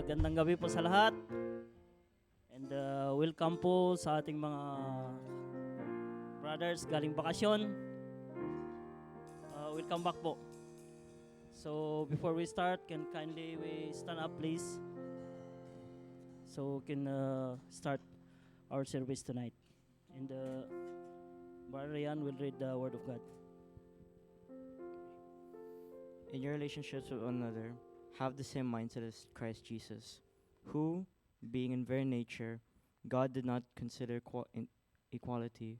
Magandang gabi po sa lahat. And welcome po sa ating mga brothers galing bakasyon. Welcome back po. So before we start, can kindly we stand up please? So we can start our service tonight. And Brother Ryan will read the Word of God. In your relationships with one another, have the same mindset as Christ Jesus, who, being in very nature, God did not consider equality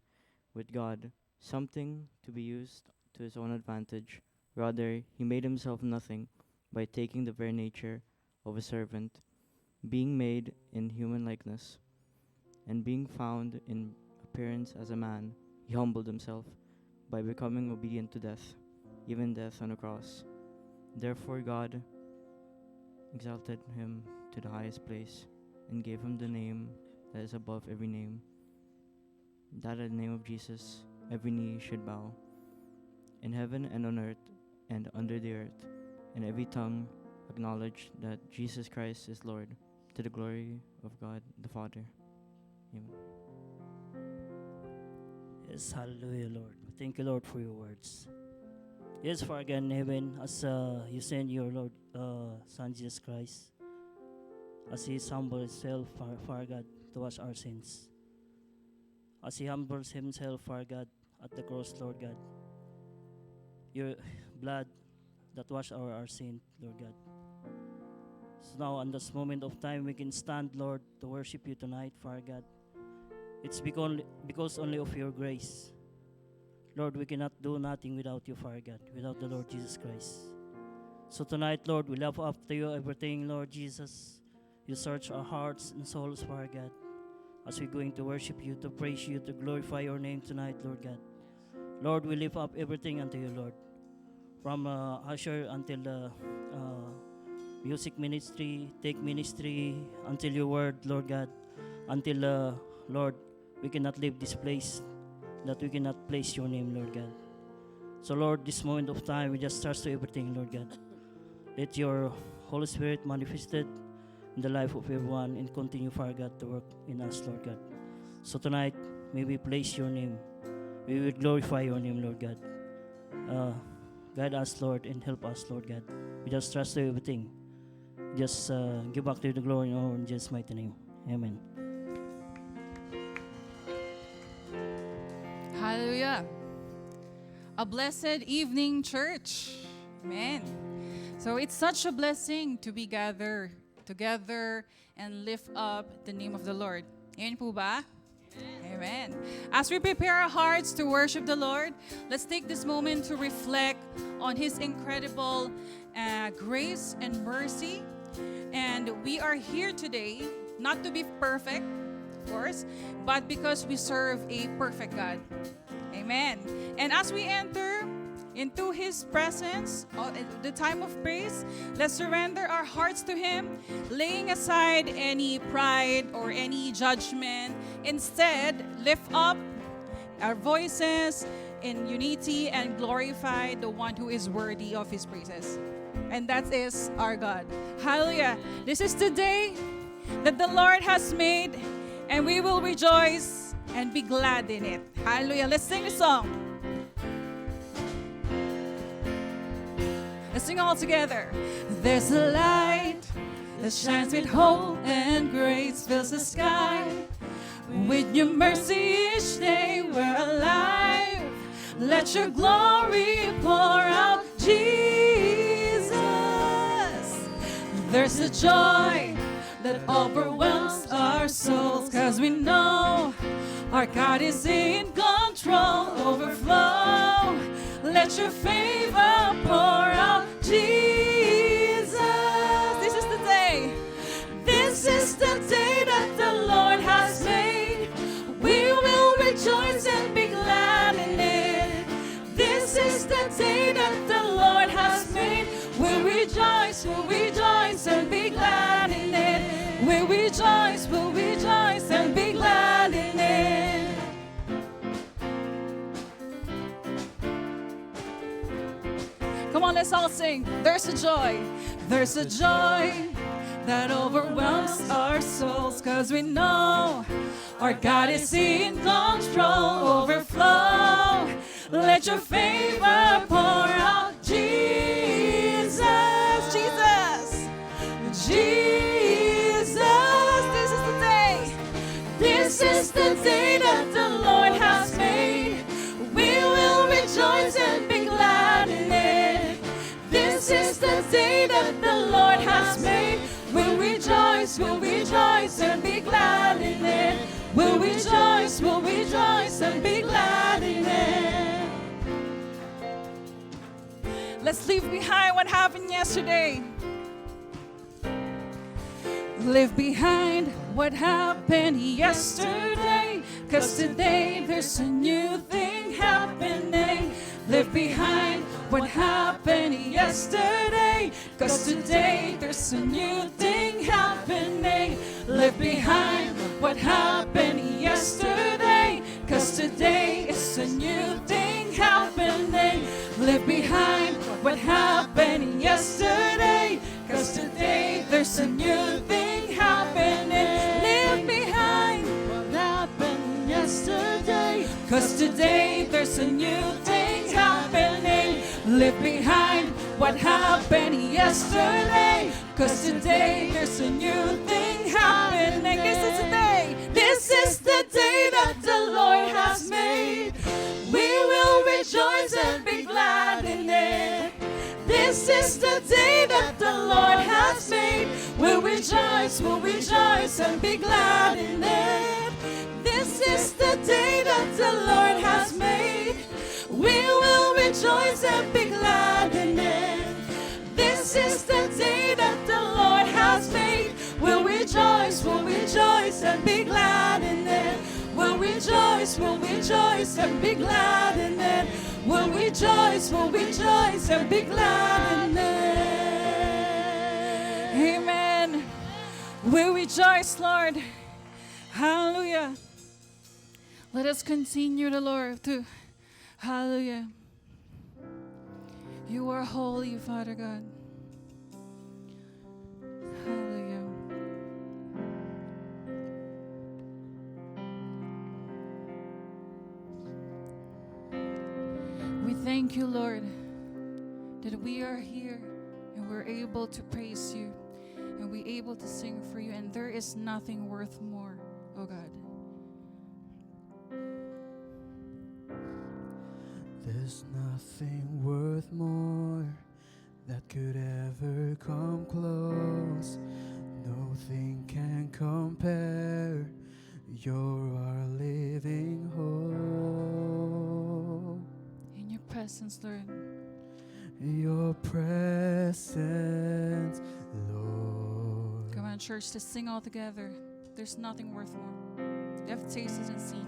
with God something to be used to his own advantage. Rather, he made himself nothing by taking the very nature of a servant, being made in human likeness, and being found in appearance as a man, he humbled himself by becoming obedient to death, even death on a cross. Therefore God exalted him to the highest place and gave him the name that is above every name, that at the name of Jesus every knee should bow, in heaven and on earth and under the earth, and every tongue acknowledge that Jesus Christ is Lord, to the glory of God the Father. Amen. Yes, hallelujah, Lord. Thank you, Lord, for your words. Yes, for again, heaven, as you send your Lord, Son Jesus Christ, as He humbles Himself, for God, to wash our sins. As He humbles Himself, for God, at the cross, Lord God. Your blood that wash our sin, Lord God. So now, on this moment of time, we can stand, Lord, to worship You tonight, Father God. It's because only of Your grace. Lord, we cannot do nothing without You, Father God, without the Lord Jesus Christ. So tonight, Lord, we love up to You everything, Lord Jesus. You search our hearts and souls, Father God, as we're going to worship You, to praise You, to glorify Your name tonight, Lord God. Lord, we lift up everything unto You, Lord. From usher until the music ministry, take ministry, until Your word, Lord God. Until, Lord, we cannot leave this place, that we cannot place Your name, Lord God. So, Lord, this moment of time, we just trust to everything, Lord God. Let Your Holy Spirit manifested in the life of everyone and continue, Father God, to work in us, Lord God. So tonight, may we place Your name. We will glorify Your name, Lord God. Guide us, Lord, and help us, Lord God. We just trust to everything. Just give back to You the glory in Jesus' mighty name. Amen. Hallelujah. A blessed evening, church. Amen. So it's such a blessing to be gathered together and lift up the name of the Lord. Amen po ba? Amen. As we prepare our hearts to worship the Lord, let's take this moment to reflect on His incredible grace and mercy. And we are here today not to be perfect, of course, but because we serve a perfect God. Amen. And as we enter into His presence, at the time of praise, let's surrender our hearts to Him, laying aside any pride or any judgment. Instead, lift up our voices in unity and glorify the one who is worthy of His praises. And that is our God. Hallelujah. This is the day that the Lord has made, and we will rejoice and be glad in it. Hallelujah. Let's sing a song. Let's sing all together. There's a light that shines with hope and grace, fills the sky. With Your mercy each day we're alive. Let Your glory pour out, Jesus. There's a joy that overwhelms our souls, 'cause we know our God is in control. Overflow, let Your favor pour out, Jesus. This is the day. This is the day that the Lord has made. We will rejoice and be glad in it. This is the day that the Lord has made. We'll rejoice and be glad in it. We'll rejoice and be glad in it. Come on, let's all sing. There's a joy that overwhelms our souls, 'cause we know our God is in control. Overflow, let your favor pour out. Jesus, Jesus, Jesus, this is the day. This is the day that the Lord has made. We will rejoice and be glad in it. This is the day that the Lord has made. We'll rejoice and be glad in it. We'll rejoice and be glad in it. Let's leave behind what happened yesterday. Leave behind what happened yesterday, 'cause today there's a new thing happening. Leave behind what happened yesterday, 'cause today there's a new thing happening. Leave behind what happened yesterday, 'cause today it's a new thing happening. Leave behind what happened yesterday, 'cause today there's a new thing happening. Leave behind what happened yesterday, 'cause today there's a new thing happening. Leave behind what happened yesterday, 'cause today there's a new thing happening. This is the day. This is the day that the Lord has made. We will rejoice and be glad in it. This is the day that the Lord has made. We'll rejoice and be glad in it. This is the day that the Lord has made. We will rejoice and be glad in it. This is the day that the Lord has made. We'll rejoice and be glad in it. We'll rejoice and be glad in it. We'll rejoice and be glad in it. Amen. We rejoice, Lord. Hallelujah. Let us continue the Lord to hallelujah. You are holy, Father God. Hallelujah. We thank you, Lord, that we are here and we're able to praise you and we're able to sing for you, and there is nothing worth more, oh God. There's nothing worth more that could ever come close. Nothing can compare. You're our living hope. In your presence, Lord. Your presence, Lord. Come on, church, to sing all together. There's nothing worth more. You have tasted and seen.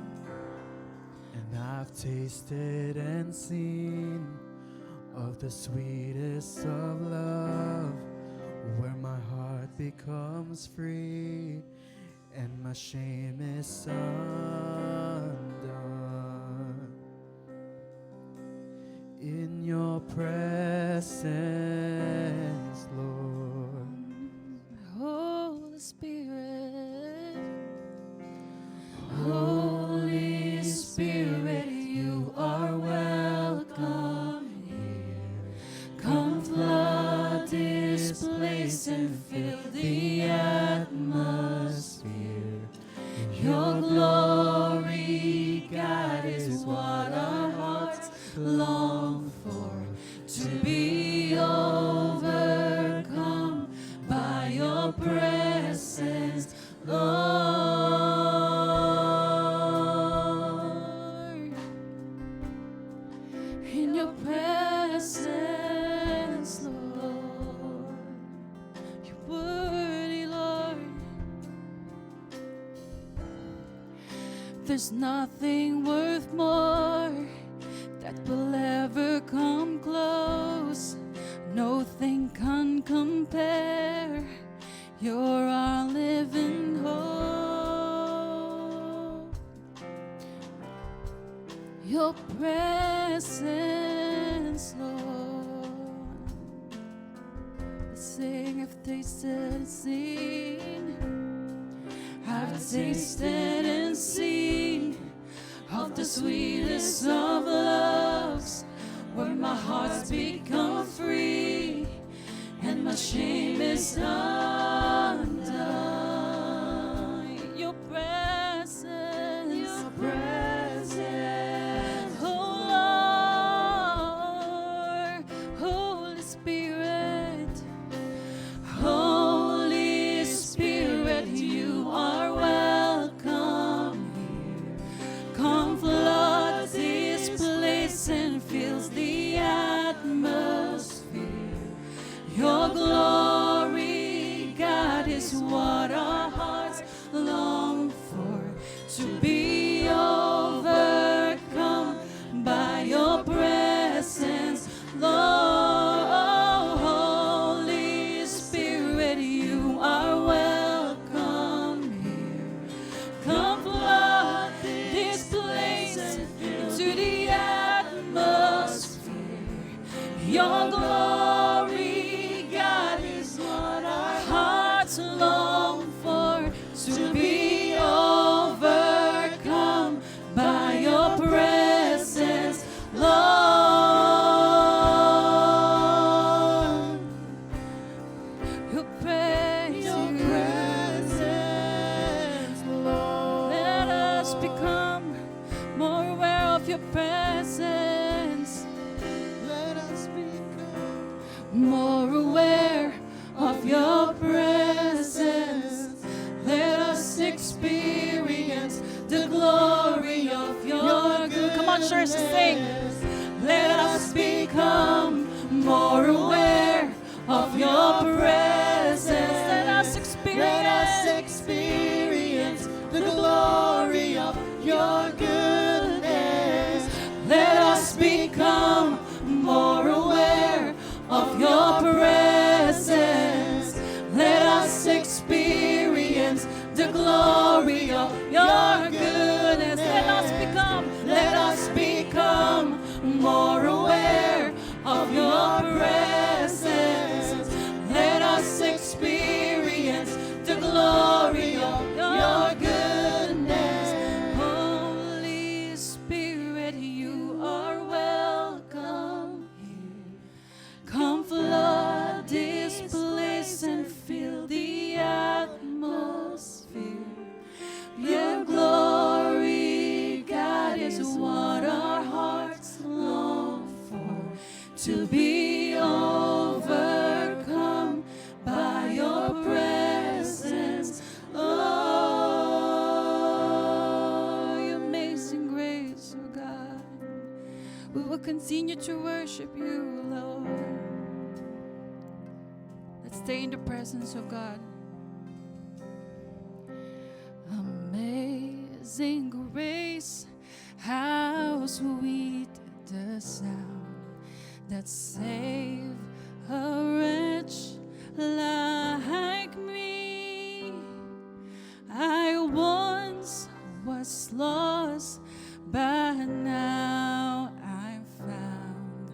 And I've tasted and seen of the sweetest of love, where my heart becomes free and my shame is undone. In your presence, Lord. Holy Spirit, Holy Spirit, you are welcome here. Come flood this place and fill the atmosphere. Your glory, God, is what our hearts long for, to be overcome by your presence, Lord. in your presence, Lord. You're worthy, Lord. There's nothing worth more that will ever come close. Nothing can compare. You're our living hope. Your presence, Lord. Let's sing it I've tasted and seen. I've tasted and seen of the sweetest of loves, where my heart's become free and my shame is undone. Your presence, your presence, oh Lord, Holy Spirit, Holy Spirit, you are welcome here. Come flood this place and fills the atmosphere. Your glory, God, is what our hearts long for, to be overcome by your presence, Lord. Holy Spirit, you are welcome here. Come flood this place into the atmosphere. Your glory, God, is what our hearts long for, to be overcome by your presence, Lord. Your presence, Lord. Let us become more aware of your presence. Let us become more aware of your presence. Let us experience the glory of your goodness. Come on, church, sing. Let us become more aware of your presence. Let us experience the glory of your goodness. Let us become more aware of your presence. Let us experience the glory of your goodness. Let us become more aware of your presence. Let us experience the glory of your goodness. Holy Spirit, you are welcome here. Come flood this place and fill the atmosphere. Your glory, God, is what our hearts long for, to be overcome by your presence, oh, your amazing grace, oh God. We will continue to worship you, Lord. Let's stay in the presence of God. Amazing grace, how sweet the sound that saved a wretch like me. I once was lost, but now I'm found.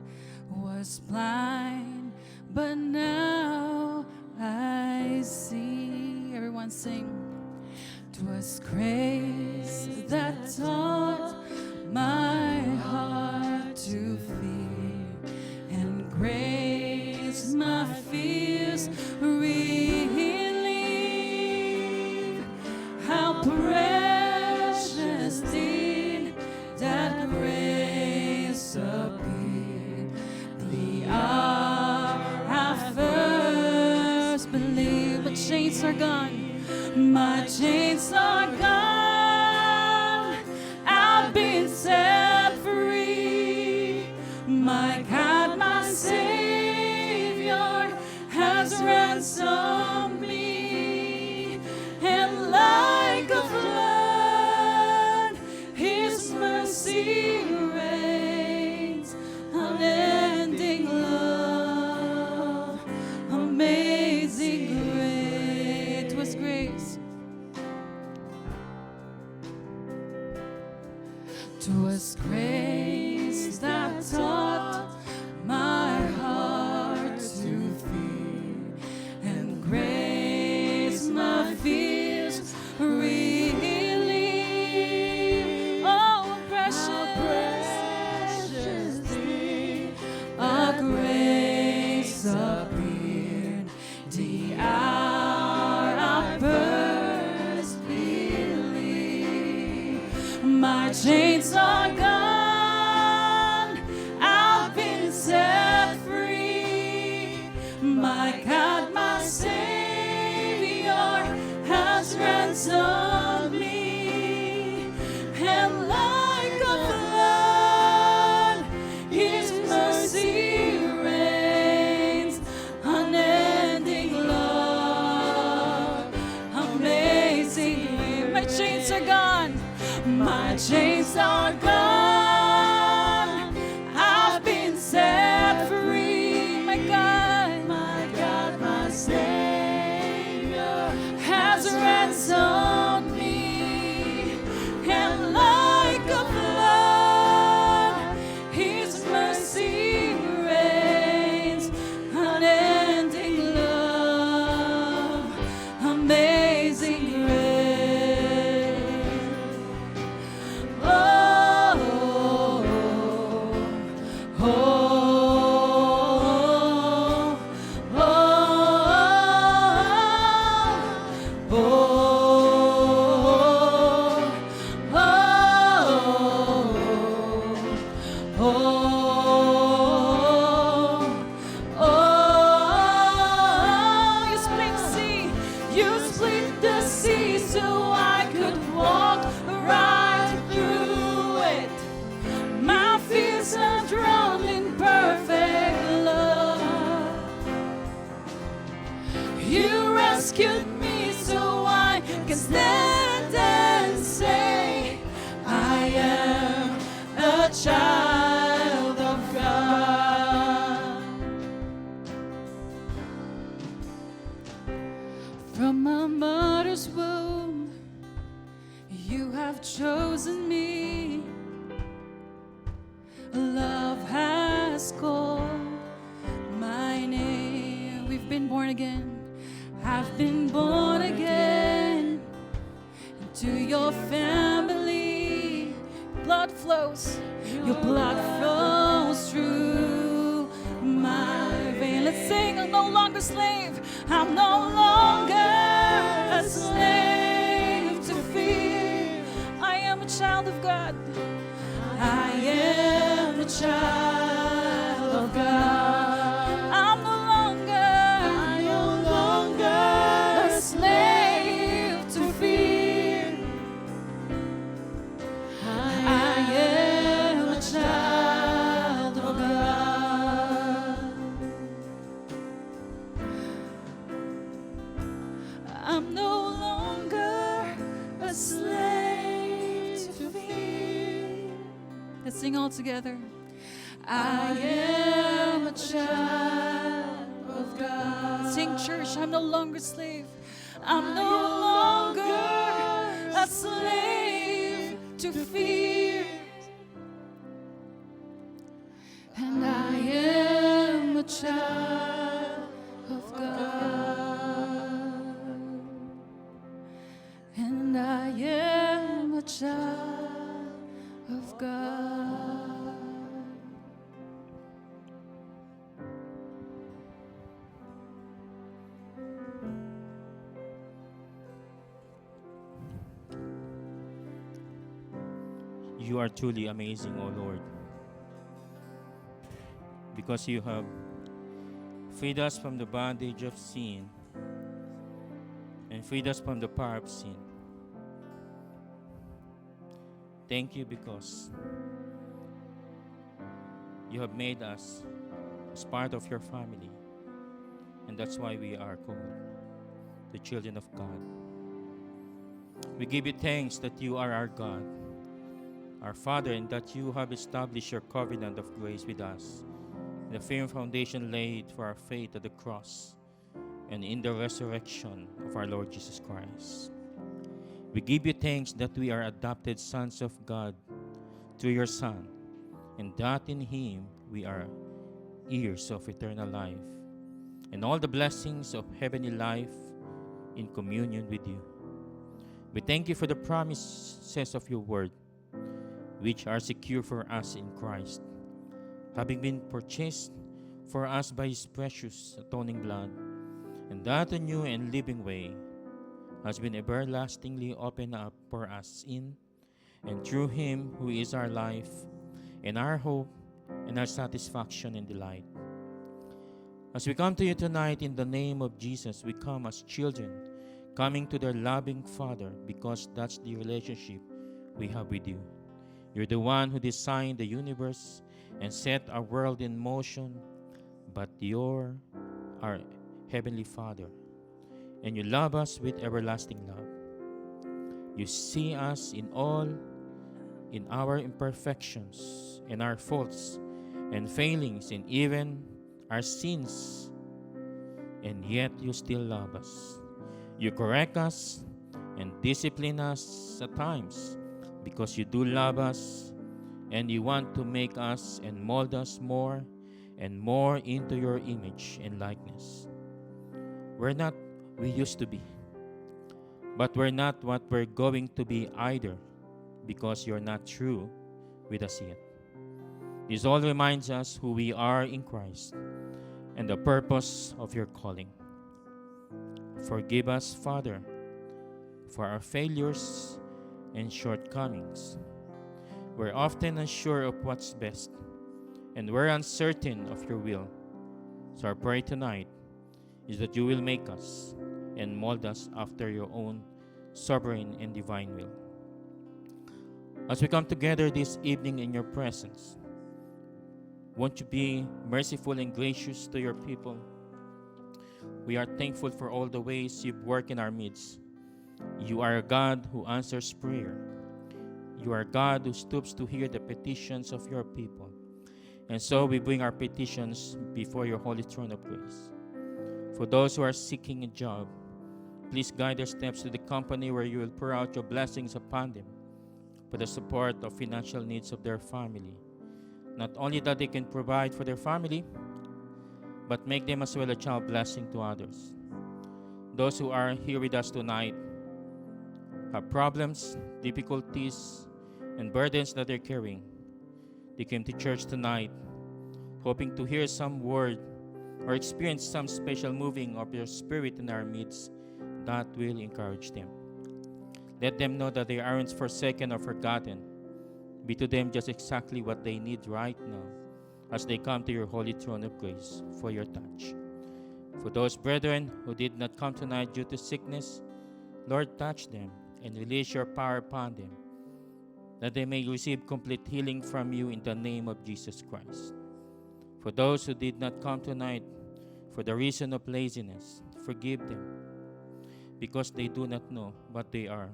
Was blind, but now I see. Everyone sing. 'Twas grace that taught my heart to fear, and grace my fears relieve. How precious did that grace appear, the hour I first believed. But chains are gone. My chains are gone, I've been set free. My God, my Savior, has ransomed me. And like a flood, His mercy reigns. Unending love, amazing grace. 'Twas grace. 'Twas grace that taught my heart to fear, and My chains are gone. I've been set free. My God, my Savior has ransomed me. And like a flood, His mercy reigns. Unending love, amazing. My chains are gone. My chains are gone. I've been set free. My God, my Savior has ransomed me. And like a flood, His mercy reigns. Unending love, amazing grace. Oh, oh, oh, oh, oh, oh. You split the sea so I could walk right through it. My fears are drowned in perfect love. You rescued me so I can stand and say, I am a child of God. From my mother's womb, you have chosen me. Love has called my name. We've been born again. I've been born again into your family. Blood flows, your blood flows through my veins. Let's sing. I'm no longer slave. I'm no longer a slave to fear. I am a child of God. I am a child of God. I'm no longer a slave to fear. I am a child of God. I'm no longer a slave to fear. Let's sing all together. I am a child of God. Sing, church. I'm no longer slave. I'm no longer a slave to fear. And I am a child of God. And I am a child of God. You are truly amazing, O Lord, because you have freed us from the bondage of sin and freed us from the power of sin. Thank you because you have made us as part of your family, and that's why we are called the children of God. We give you thanks that you are our God, our Father, and that you have established your covenant of grace with us, the firm foundation laid for our faith at the cross and in the resurrection of our Lord Jesus Christ. We give you thanks that we are adopted sons of God through your Son, and that in Him we are heirs of eternal life and all the blessings of heavenly life in communion with you. We thank you for the promises of your word, which are secure for us in Christ, having been purchased for us by His precious atoning blood, and that a new and living way has been everlastingly opened up for us in and through him who is our life and our hope and our satisfaction and delight. As we come to you tonight in the name of Jesus, we come as children coming to their loving Father, because that's the relationship we have with you. You're the one who designed the universe and set our world in motion, but you're our Heavenly Father, and you love us with everlasting love. You see us in our imperfections and our faults and failings and even our sins, and yet you still love us. You correct us and discipline us at times because you do love us, and you want to make us and mold us more and more into your image and likeness. We're not we used to be, but we're not what we're going to be either, because you're not through with us yet. This all reminds us who we are in Christ and the purpose of your calling. Forgive us, Father, for our failures and shortcomings. We're often unsure of what's best, and we're uncertain of your will. So our prayer tonight is that you will make us and mold us after your own sovereign and divine will. As we come together this evening in your presence, won't you be merciful and gracious to your people? We are thankful for all the ways you've worked in our midst. You are a God who answers prayer. You are a God who stoops to hear the petitions of your people. And so we bring our petitions before your holy throne of grace. For those who are seeking a job, please guide their steps to the company where you will pour out your blessings upon them for the support of financial needs of their family. Not only that they can provide for their family, but make them as well a child blessing to others. Those who are here with us tonight have problems, difficulties, and burdens that they're carrying. They came to church tonight hoping to hear some word or experience some special moving of your spirit in our midst that will encourage them. Let them know that they aren't forsaken or forgotten. Be to them just exactly what they need right now as they come to your holy throne of grace for your touch. For those brethren who did not come tonight due to sickness, Lord, touch them and release your power upon them, that they may receive complete healing from you in the name of Jesus Christ. For those who did not come tonight for the reason of laziness, forgive them, because they do not know what they are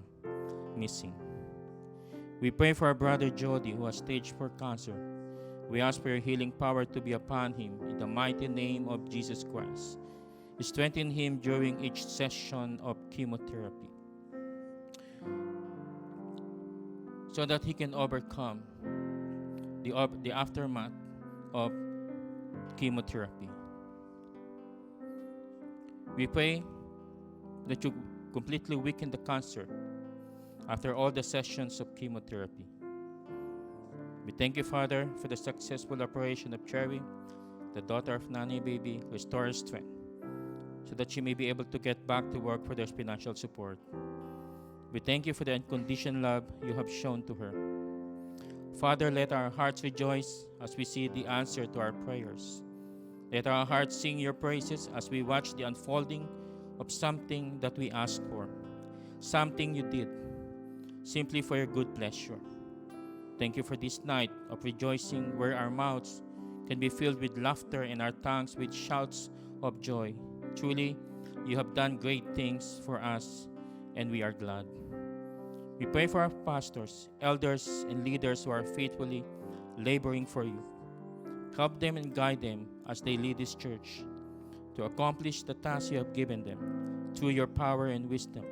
missing. We pray for our brother Jody, who has stage 4 cancer. We ask for your healing power to be upon him in the mighty name of Jesus Christ. Strengthen him during each session of chemotherapy, so that he can overcome the aftermath of chemotherapy. We pray that you completely weaken the cancer after all the sessions of chemotherapy. We thank you, Father, for the successful operation of Cherry, the daughter of Nani Baby. Restore her strength so that she may be able to get back to work for their financial support. We thank you for the unconditional love you have shown to her. Father, let our hearts rejoice as we see the answer to our prayers. Let our hearts sing your praises as we watch the unfolding of something that we asked for, something you did, simply for your good pleasure. Thank you for this night of rejoicing, where our mouths can be filled with laughter and our tongues with shouts of joy. Truly, you have done great things for us, and we are glad. We pray for our pastors, elders, and leaders who are faithfully laboring for you. Help them and guide them as they lead this church to accomplish the task you have given them through your power and wisdom.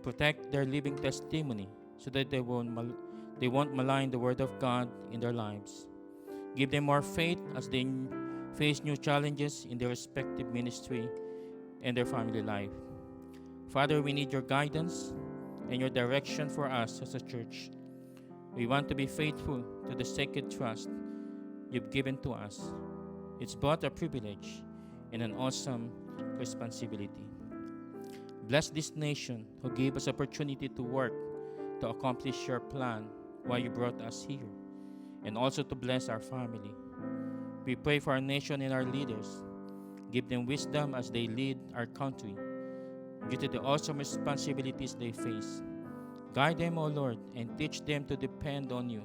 Protect their living testimony so that they won't malign the word of God in their lives. Give them more faith as they face new challenges in their respective ministry and their family life. Father, we need your guidance and your direction for us as a church. We want to be faithful to the sacred trust you've given to us. It's both a privilege and an awesome responsibility. Bless this nation who gave us opportunity to work, to accomplish your plan why you brought us here, and also to bless our family. We pray for our nation and our leaders. Give them wisdom as they lead our country due to the awesome responsibilities they face. Guide them, O Lord, and teach them to depend on you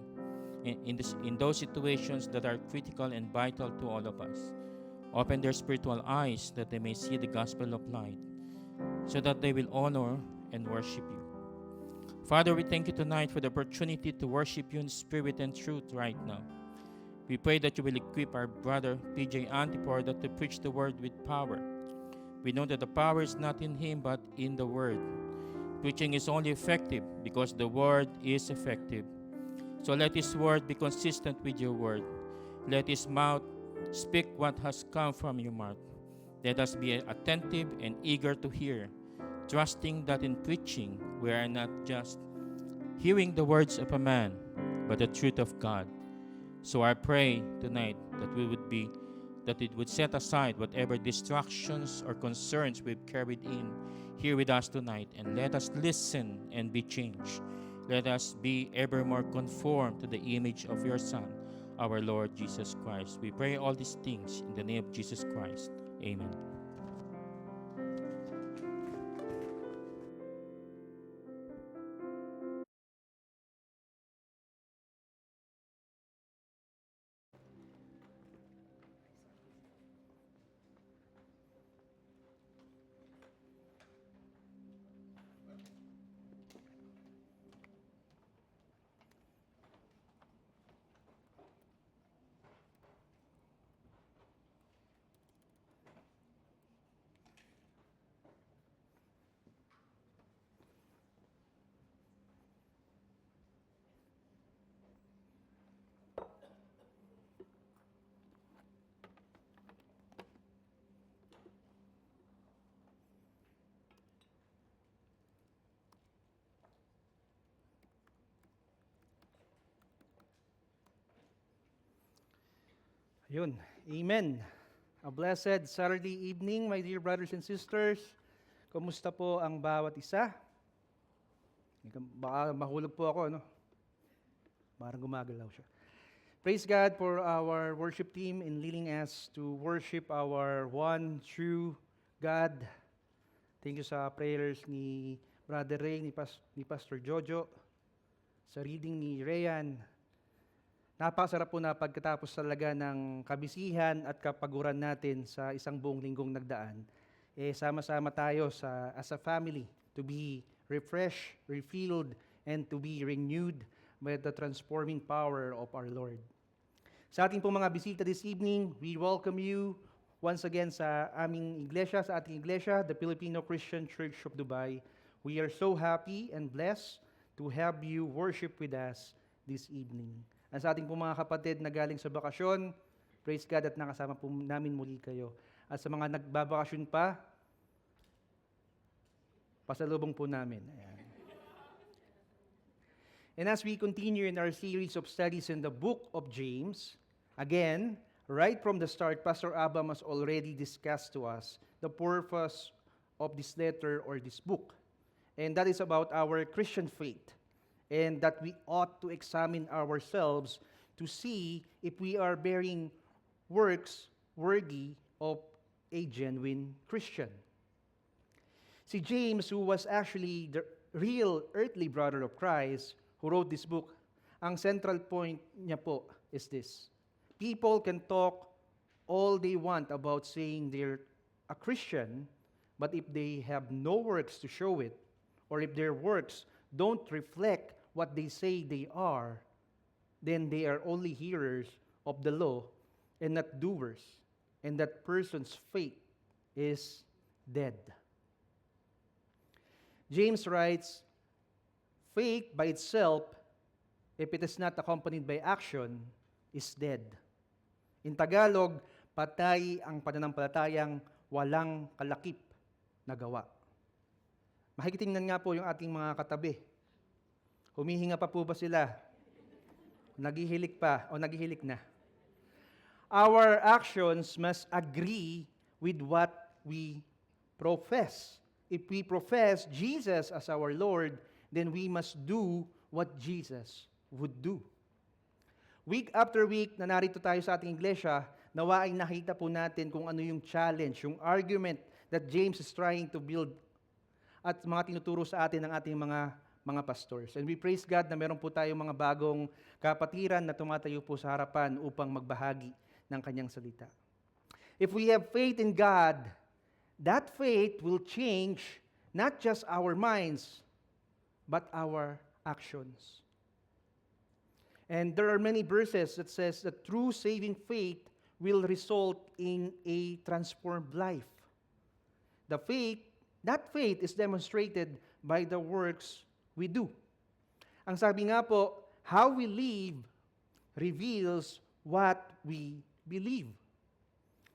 in those situations that are critical and vital to all of us. Open their spiritual eyes that they may see the gospel of light, so that they will honor and worship you. Father, we thank you tonight for the opportunity to worship you in spirit and truth right now. We pray that you will equip our brother PJ Antipor to preach the word with power. We know that the power is not in him but in the word. Preaching is only effective because the word is effective. So let his word be consistent with your word. Let his mouth speak what has come from your mouth. Let us be attentive and eager to hear, trusting that in preaching we are not just hearing the words of a man, but the truth of God. So I pray tonight that it would set aside whatever distractions or concerns we've carried in here with us tonight, and let us listen and be changed. Let us be ever more conformed to the image of your Son, our Lord Jesus Christ. We pray all these things in the name of Jesus Christ. Amen. Yun. Amen. A blessed Saturday evening, my dear brothers and sisters. Kumusta po ang bawat isa? Baka mahulog po ako, ano? Parang gumagalaw siya. Praise God for our worship team in leading us to worship our one true God. Thank you sa prayers ni Brother Ray, ni Pastor Jojo, sa reading ni Rayan. Napakasarap po na pagkatapos talaga ng kabisihan at kapaguran natin sa isang buong linggong nagdaan, sama-sama tayo as a family to be refreshed, refilled, and to be renewed by the transforming power of our Lord. Sa ating pong mga bisita this evening, we welcome you once again sa aming iglesia, sa ating iglesia, the Filipino Christian Church of Dubai. We are so happy and blessed to have you worship with us this evening. At sa ating pong mga kapatid na galing sa bakasyon, praise God at nakasama po namin muli kayo. At sa mga nagbabakasyon pa, pasalubong po namin. Ayan. And as we continue in our series of studies in the book of James, again, right from the start, Pastor Abam has already discussed to us the purpose of this letter or this book. And that is about our Christian faith. And that we ought to examine ourselves to see if we are bearing works worthy of a genuine Christian. Si James, who was actually the real earthly brother of Christ, who wrote this book, ang central point niya po is this. People can talk all they want about saying they're a Christian, but if they have no works to show it, or if their works don't reflect what they say they are, then they are only hearers of the law and not doers, and that person's faith is dead. James writes, faith by itself, if it is not accompanied by action, is dead. In Tagalog, patay ang pananampalatayang walang kalakip na gawa. Makikitingnan nga po yung ating mga katabi. Humihinga pa po ba sila? Naghihilik pa o naghihilik na? Our actions must agree with what we profess. If we profess Jesus as our Lord, then we must do what Jesus would do. Week after week na narito tayo sa ating iglesia, nawa ay nakita po natin kung ano yung challenge, yung argument that James is trying to build at mga tinuturo sa atin ng ating mga pastors. And we praise God na meron po tayong mga bagong kapatiran na tumatayo po sa harapan upang magbahagi ng kanyang salita. If we have faith in God, that faith will change not just our minds, but our actions. And there are many verses that says that true saving faith will result in a transformed life. That faith is demonstrated by the works we do. Ang sabi nga po, how we live reveals what we believe.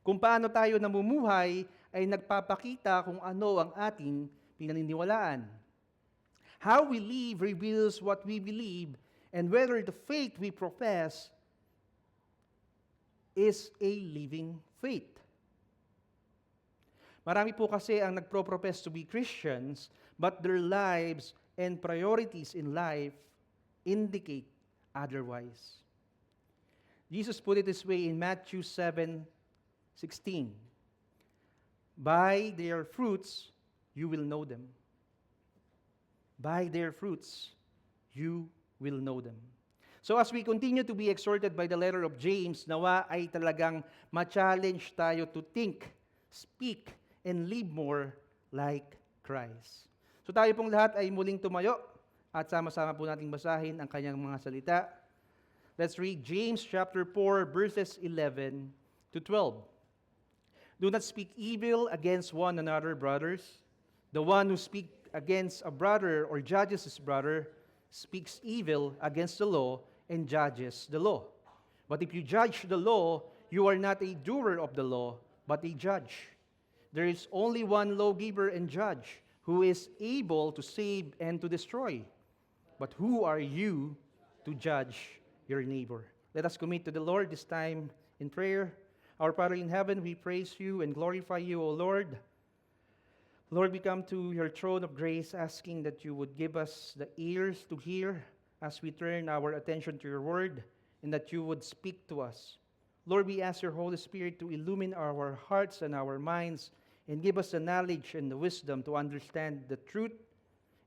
Kung paano tayo namumuhay ay nagpapakita kung ano ang ating pinaniniwalaan. How we live reveals what we believe and whether the faith we profess is a living faith. Marami po kasi ang nagpro-profess to be Christians, but their lives and priorities in life indicate otherwise. Jesus put it this way in Matthew 7:16. By their fruits you will know them. By their fruits you will know them. So as we continue to be exhorted by the letter of James, nawa ay talagang ma-challenge tayo to think, speak, and live more like Christ. So tayo pong lahat ay muling tumayo at sama-sama po nating basahin ang kanyang mga salita. Let's read James chapter 4 verses 11 to 12. Do not speak evil against one another, brothers. The one who speaks against a brother or judges his brother speaks evil against the law and judges the law. But if you judge the law, you are not a doer of the law, but a judge. There is only one lawgiver and judge who is able to save and to destroy. But who are you to judge your neighbor? Let us commit to the Lord this time in prayer. Our Father in heaven, we praise you and glorify you, O Lord. Lord, we come to your throne of grace asking that you would give us the ears to hear as we turn our attention to your word and that you would speak to us. Lord, we ask your Holy Spirit to illumine our hearts and our minds and give us the knowledge and the wisdom to understand the truth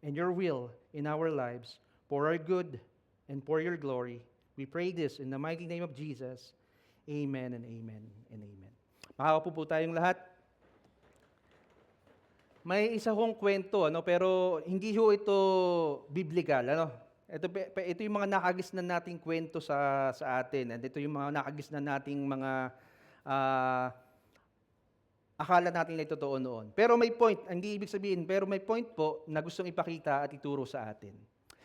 and your will in our lives for our good and for your glory. We pray this in the mighty name of Jesus. Amen and amen and amen. Makakaupo po tayong lahat. May isa kong kwento, pero hindi ho ito biblical. Ito yung mga nakagisnan nating kwento sa atin. And ito yung mga nakagisnan nating mga akala natin na totoo noon. Pero may point, hindi ibig sabihin, pero may point po na gustong ipakita at ituro sa atin.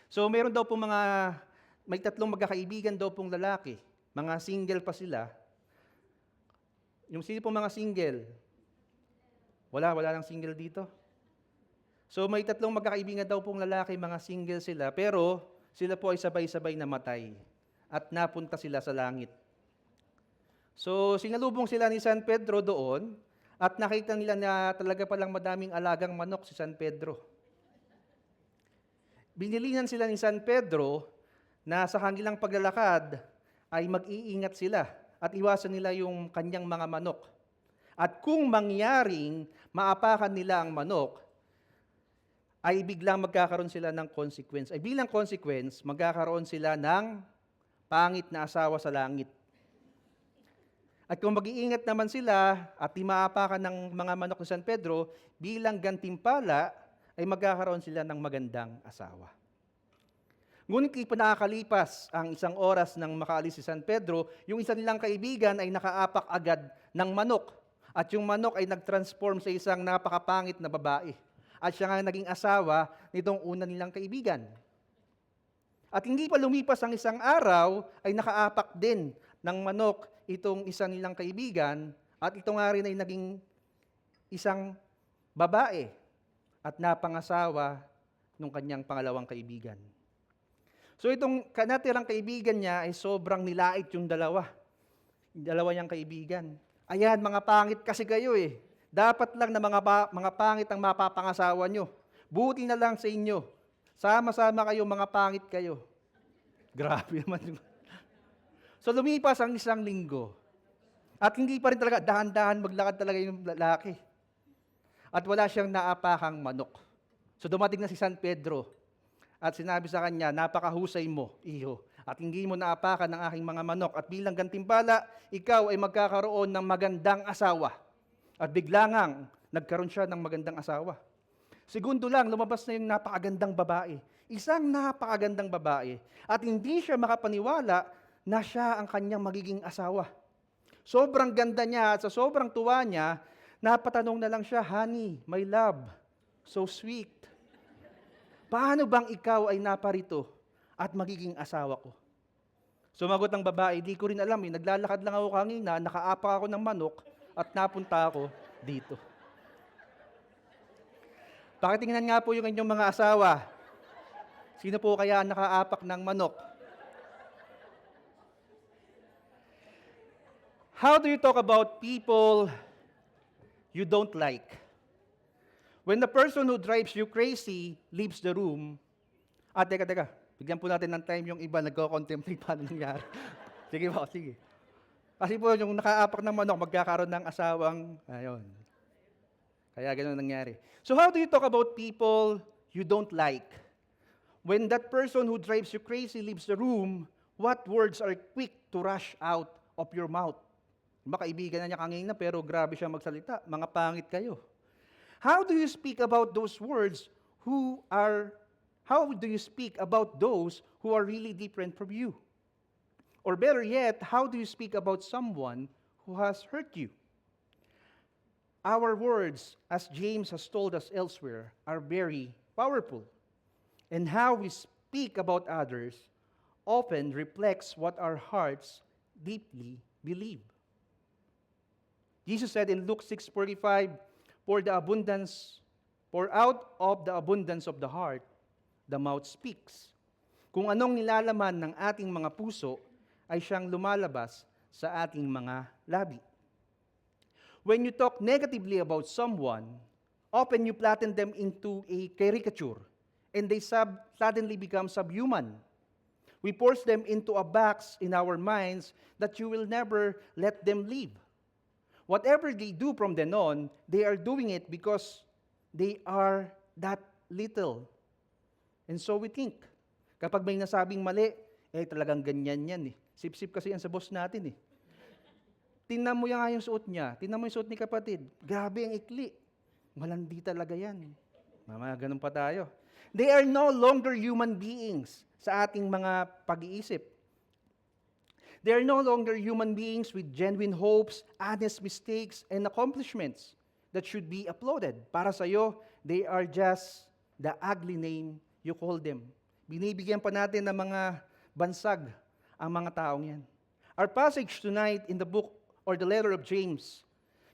So meron daw po may tatlong magkakaibigan daw pong lalaki. Mga single pa sila. Yung sino pong mga single? Wala lang single dito. So may tatlong magkakaibigan daw pong lalaki, mga single sila, pero sila po ay sabay-sabay namatay at napunta sila sa langit. So sinalubong sila ni San Pedro doon at nakita nila na talaga palang madaming alagang manok si San Pedro. Binilinan sila ni San Pedro na sa kanilang paglalakad ay mag-iingat sila at iwasan nila yung kanyang mga manok. At kung mangyaring maapakan nila ang manok, ay biglang magkakaroon sila ng consequence. Ay bilang consequence, magkakaroon sila ng pangit na asawa sa langit. At kung mag-iingat naman sila at di maapakan ng mga manok ni San Pedro, bilang gantimpala, ay magkakaroon sila ng magandang asawa. Ngunit nakakalipas ang isang oras nang makaalis si San Pedro, yung isa nilang kaibigan ay nakaapak agad ng manok. At yung manok ay nag-transform sa isang napakapangit na babae. At siya nga naging asawa nitong una nilang kaibigan. At hindi pa lumipas ang isang araw, ay nakaapak din ng manok itong isa nilang kaibigan, at ito nga rin ay naging isang babae at napangasawa ng kanyang pangalawang kaibigan. So itong natirang kaibigan niya ay sobrang nilait yung dalawa niyang kaibigan. Ayan, mga pangit kasi kayo eh. Dapat lang na mga pangit ang mapapangasawa nyo. Buti na lang sa inyo. Sama-sama kayo, mga pangit kayo. Grabe naman. So lumipas ang 1 linggo. At hindi pa rin talaga, dahan-dahan maglakad talaga yung lalaki. At wala siyang naapakang manok. So dumating na si San Pedro at sinabi sa kanya, napakahusay mo, iho, at hindi mo naapakan ng aking mga manok. At bilang gantimpala, ikaw ay magkakaroon ng magandang asawa. At bigla ngang nagkaroon siya ng magandang asawa. Segundo lang, lumabas na yung napakagandang babae. Isang napakagandang babae. At hindi siya makapaniwala na siya ang kanyang magiging asawa. Sobrang ganda niya at sa sobrang tuwa niya, napatanong na lang siya, honey, my love, so sweet. Paano bang ikaw ay naparito at magiging asawa ko? Sumagot ang babae, di ko rin alam eh. Naglalakad lang ako kanina, nakaapak ako ng manok at napunta ako dito. Pakitingnan nga po yung inyong mga asawa. Sino po kaya nakaapak ng manok? How do you talk about people you don't like? When the person who drives you crazy leaves the room, teka, bigyan po natin ng time yung iba nagko-contemplate paano nangyari. Sige po, sige. Kasi po yung nakaapak ng manok, magkakaroon ng asawang, ayun. Kaya gano'n nangyari. So how do you talk about people you don't like? When that person who drives you crazy leaves the room, what words are quick to rush out of your mouth? Kaibigan na niya kanina pero grabe siya magsalita. Mga pangit kayo. How do you speak about those words how do you speak about those who are really different from you? Or better yet, how do you speak about someone who has hurt you? Our words, as James has told us elsewhere, are very powerful. And how we speak about others often reflects what our hearts deeply believe. Jesus said in Luke 6:45, For out of the abundance of the heart, the mouth speaks. Kung anong nilalaman ng ating mga puso ay siyang lumalabas sa ating mga labi. When you talk negatively about someone, often you flatten them into a caricature, and they suddenly become subhuman. We force them into a box in our minds that you will never let them leave. Whatever they do from then on, they are doing it because they are that little. And so we think, kapag may nasabing mali, talagang ganyan yan eh. Sip-sip kasi yan sa boss natin eh. Tingnan mo yan nga yung suot niya. Tingnan mo yung suot ni kapatid. Grabe ang ikli. Malandi talaga yan. Ganun pa tayo. They are no longer human beings sa ating mga pag-iisip. They are no longer human beings with genuine hopes, honest mistakes, and accomplishments that should be applauded. Para sa iyo, they are just the ugly name you call them. Binibigyan pa natin ng mga bansag ang mga taong yan. Our passage tonight in the book or the letter of James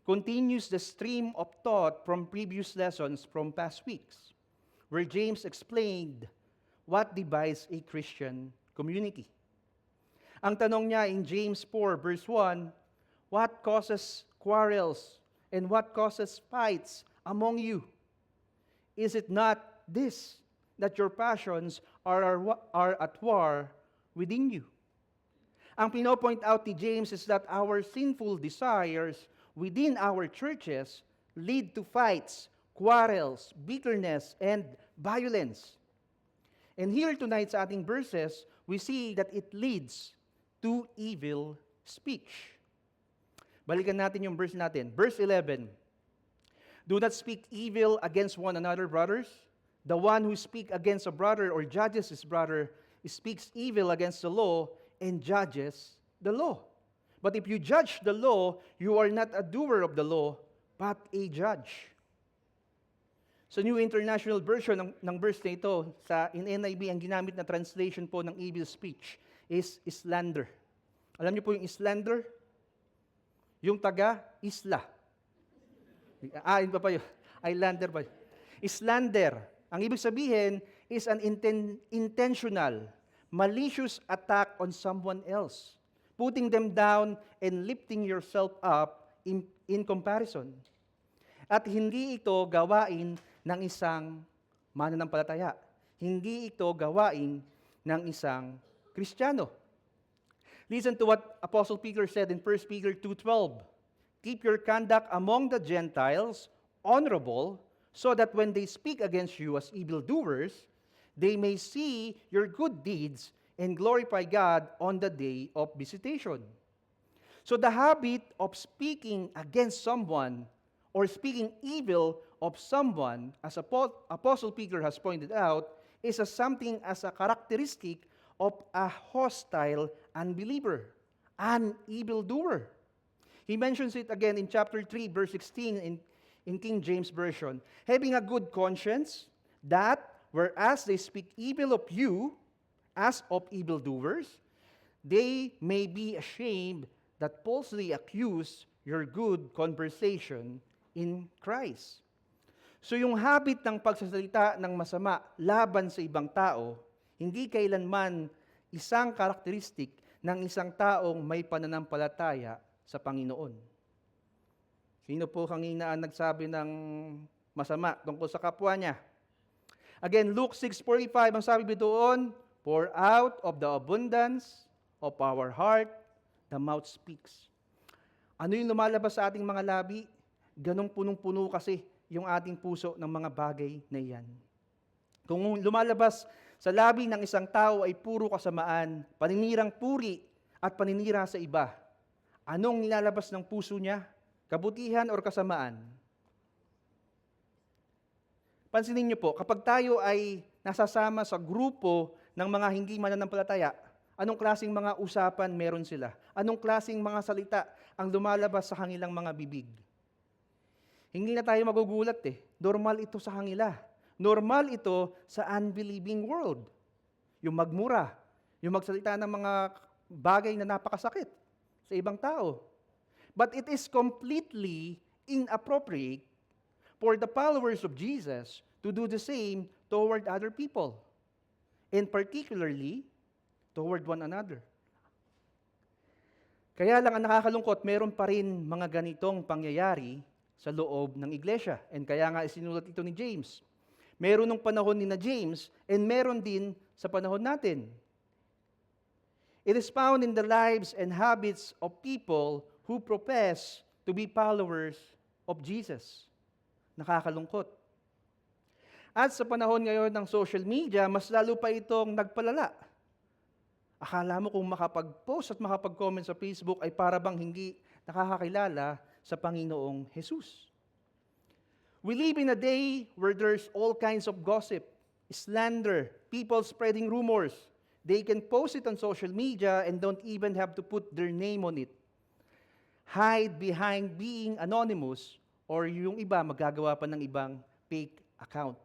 continues the stream of thought from previous lessons from past weeks, where James explained what divides a Christian community. Ang tanong niya in James 4 verse 1, what causes quarrels and what causes fights among you? Is it not this, that your passions are at war within you? Ang pinopoint out ni James is that our sinful desires within our churches lead to fights, quarrels, bitterness, and violence. And here tonight sa ating verses, we see that it leads to evil speech. Balikan natin yung verse natin. Verse 11. Do not speak evil against one another, brothers. The one who speaks against a brother or judges his brother speaks evil against the law and judges the law. But if you judge the law, you are not a doer of the law, but a judge. Sa New International Version ng verse na ito, in NIV, ang ginamit na translation po ng evil speech is slander. Alam niyo po yung slander? Yung taga-isla. Yun pa yun. Islander pa yun. Slander. Ang ibig sabihin is an intentional, malicious attack on someone else. Putting them down and lifting yourself up in comparison. At hindi ito gawain ng isang mananampalataya. Hindi ito gawain ng isang Kristiyano. Listen to what Apostle Peter said in 1 Peter 2:12. Keep your conduct among the Gentiles honorable, so that when they speak against you as evildoers, they may see your good deeds and glorify God on the day of visitation. So the habit of speaking against someone or speaking evil of someone, as Apostle Peter has pointed out, is something as a characteristic of a hostile unbeliever, an evildoer. He mentions it again in chapter 3, verse 16 in King James Version. Having a good conscience, that whereas they speak evil of you, as of evildoers, they may be ashamed that falsely accuse your good conversation in Christ. So yung habit ng pagsasalita ng masama laban sa ibang tao, hindi kailanman isang karakteristik ng isang taong may pananampalataya sa Panginoon. Sino po kanina ang nagsabi ng masama tungkol sa kapwa niya? Again, Luke 6:45, ang sabi doon, for out of the abundance of our heart, the mouth speaks. Ano yung lumalabas sa ating mga labi? Ganong punong-puno kasi yung ating puso ng mga bagay na iyan. Kung lumalabas sa labi ng isang tao ay puro kasamaan, paninirang puri at paninira sa iba, anong nilalabas ng puso niya? Kabutihan or kasamaan? Pansinin niyo po, kapag tayo ay nasasama sa grupo ng mga hindi mananampalataya, anong klaseng mga usapan meron sila? Anong klaseng mga salita ang lumalabas sa kanilang mga bibig? Hindi na tayo magugulat eh. Normal ito sa kanila. Normal ito sa unbelieving world. Yung magmura, yung magsalita ng mga bagay na napakasakit sa ibang tao. But it is completely inappropriate for the followers of Jesus to do the same toward other people, and particularly toward one another. Kaya lang ang nakakalungkot, meron pa rin mga ganitong pangyayari sa loob ng iglesia. And kaya nga isinulat ito ni James. Meron nung panahon ni na James, and meron din sa panahon natin. It is found in the lives and habits of people who profess to be followers of Jesus. Nakakalungkot. At sa panahon ngayon ng social media, mas lalo pa itong nagpalala. Akala mo kung makapag-post at makapag-comment sa Facebook ay para bang hindi nakakakilala sa Panginoong Jesus. We live in a day where there's all kinds of gossip, slander, people spreading rumors. They can post it on social media and don't even have to put their name on it. Hide behind being anonymous, or yung iba magagawa pa ng ibang fake account.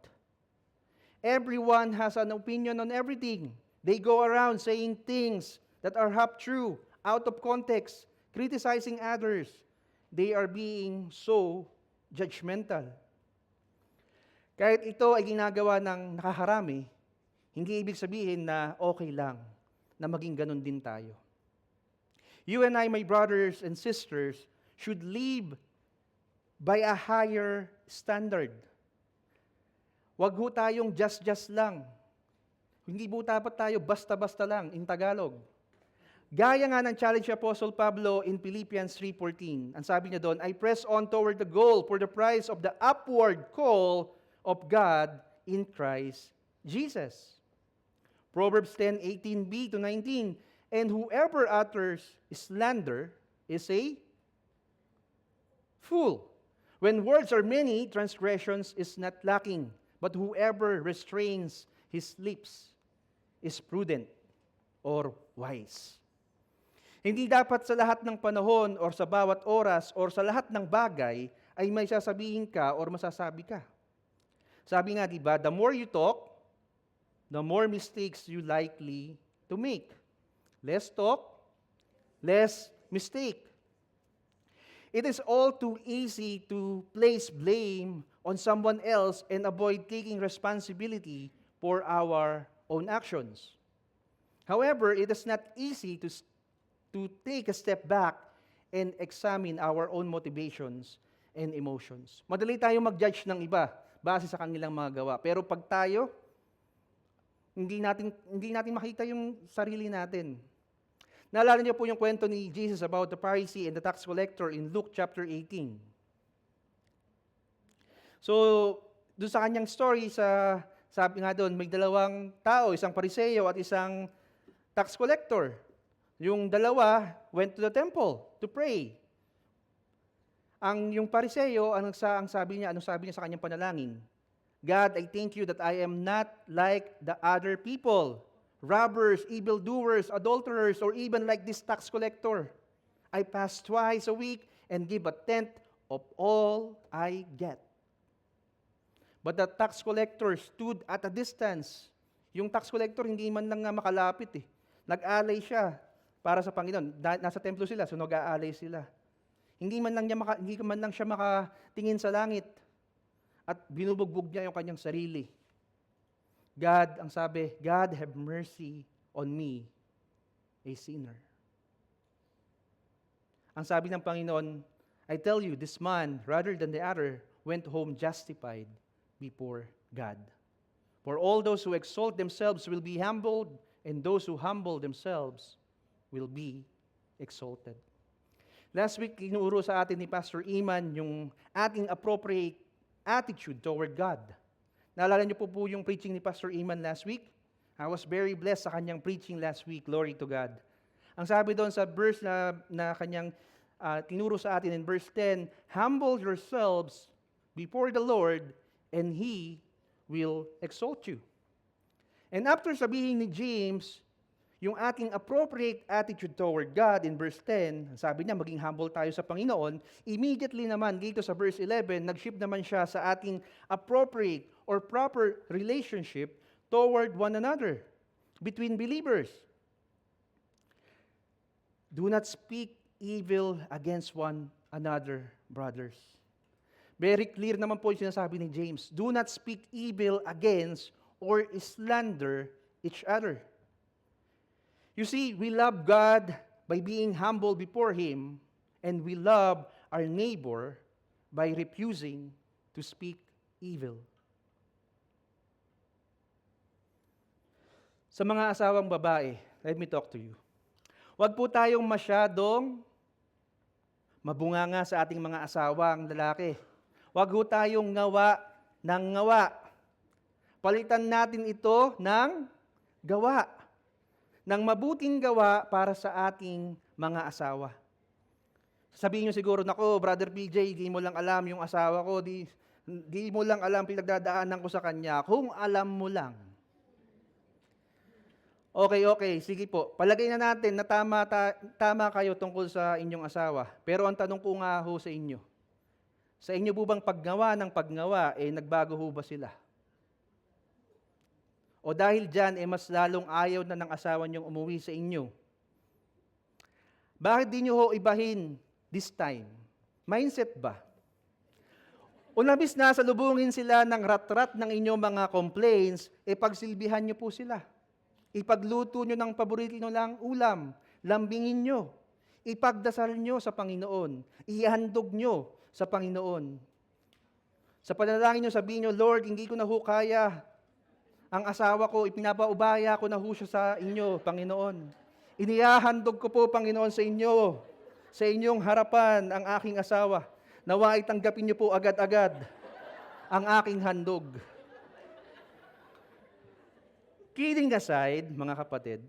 Everyone has an opinion on everything. They go around saying things that are half true, out of context, criticizing others. They are being so judgmental. Kahit ito ay ginagawa ng nakakarami, hindi ibig sabihin na okay lang na maging ganun din tayo. You and I, my brothers and sisters, should live by a higher standard. Huwag ho tayong just lang. Hindi po dapat tayo basta-basta lang in Tagalog. Gaya nga ng challenge ni Apostle Pablo in Philippians 3:14. Ang sabi niya doon, I press on toward the goal for the prize of the upward call of God in Christ Jesus. Proverbs 10:18b to 19. And whoever utters slander is a fool. When words are many, transgressions is not lacking. But whoever restrains his lips is prudent or wise. Hindi dapat sa lahat ng panahon or sa bawat oras or sa lahat ng bagay ay may sasabihin ka or masasabi ka. Sabi nga, di ba, the more you talk, the more mistakes you likely to make. Less talk, less mistake. It is all too easy to place blame on someone else and avoid taking responsibility for our own actions. However, it is not easy to take a step back and examine our own motivations and emotions. Madali tayo mag-judge ng iba base sa kanilang mga gawa. Pero pag tayo Hindi natin makita yung sarili natin. Naalala niyo po yung kwento ni Jesus about the Pharisee and the tax collector in Luke chapter 18. So, doon sa kanyang story, sabi nga doon, may dalawang tao, isang Pariseo at isang tax collector. Yung dalawa went to the temple to pray. Yung Pariseo, anong sabi niya sa kanyang panalangin? God, I thank you that I am not like the other people, robbers, evildoers, adulterers, or even like this tax collector. I fast twice a week and give a tenth of all I get. But the tax collector stood at a distance. Yung tax collector, hindi man lang nga makalapit eh. Nag-alay siya para sa Panginoon. Nasa templo sila, so nag-aalay sila. Hindi man lang siya makatingin sa langit. At binubugbog niya yung kanyang sarili. God, ang sabi, God have mercy on me, a sinner. Ang sabi ng Panginoon, I tell you, this man, rather than the other, went home justified before God. For all those who exalt themselves will be humbled, and those who humble themselves will be exalted. Last week, tinuro sa atin ni Pastor Iman yung ating appropriate attitude toward God. Naalala niyo po yung preaching ni Pastor Iman last week? I was very blessed sa kanyang preaching last week. Glory to God. Ang sabi doon sa verse na kanyang tinuro sa atin in verse 10, humble yourselves before the Lord, and He will exalt you. And after sabihin ni James, yung ating appropriate attitude toward God in verse 10, sabi niya, maging humble tayo sa Panginoon, immediately naman, dito sa verse 11, nag-shift naman siya sa ating appropriate or proper relationship toward one another, between believers. Do not speak evil against one another, brothers. Very clear naman po yung sinasabi ni James. Do not speak evil against or slander each other. You see, we love God by being humble before Him, and we love our neighbor by refusing to speak evil. Sa mga asawang babae, let me talk to you. Huwag po tayong masyadong mabunganga sa ating mga asawang lalaki. Huwag po tayong ngawa ng ngawa. Palitan natin ito ng gawa. Ng mabuting gawa para sa ating mga asawa. Sabihin nyo siguro, nako, Brother PJ, di mo lang alam yung asawa ko, di mo lang alam pinagdadaanan ko sa kanya. Kung alam mo lang. Okay, sige po. Palagay na natin na tama kayo tungkol sa inyong asawa. Pero ang tanong ko nga ho sa inyo, sa inyo po bang paggawa ng paggawa, nagbago ho ba sila? O dahil dyan, mas lalong ayaw na ng asawa niyong umuwi sa inyo? Bakit di niyo ho ibahin this time? Mindset ba? O nabis na salubungin sila ng rat-rat ng inyong mga complaints, pagsilbihan niyo po sila. Ipagluto nyo ng paborito nyo lang ulam, lambingin nyo, ipagdasal nyo sa Panginoon, ihandog nyo sa Panginoon. Sa panalangin nyo, sabihin nyo, Lord, hindi ko na ho kaya ang asawa ko, ipinapaubaya ko na ho siya sa inyo, Panginoon. Inihahandog ko po, Panginoon, sa inyo, sa inyong harapan ang aking asawa. Nawa itanggapin nyo po agad-agad ang aking handog. Kidding aside, mga kapatid,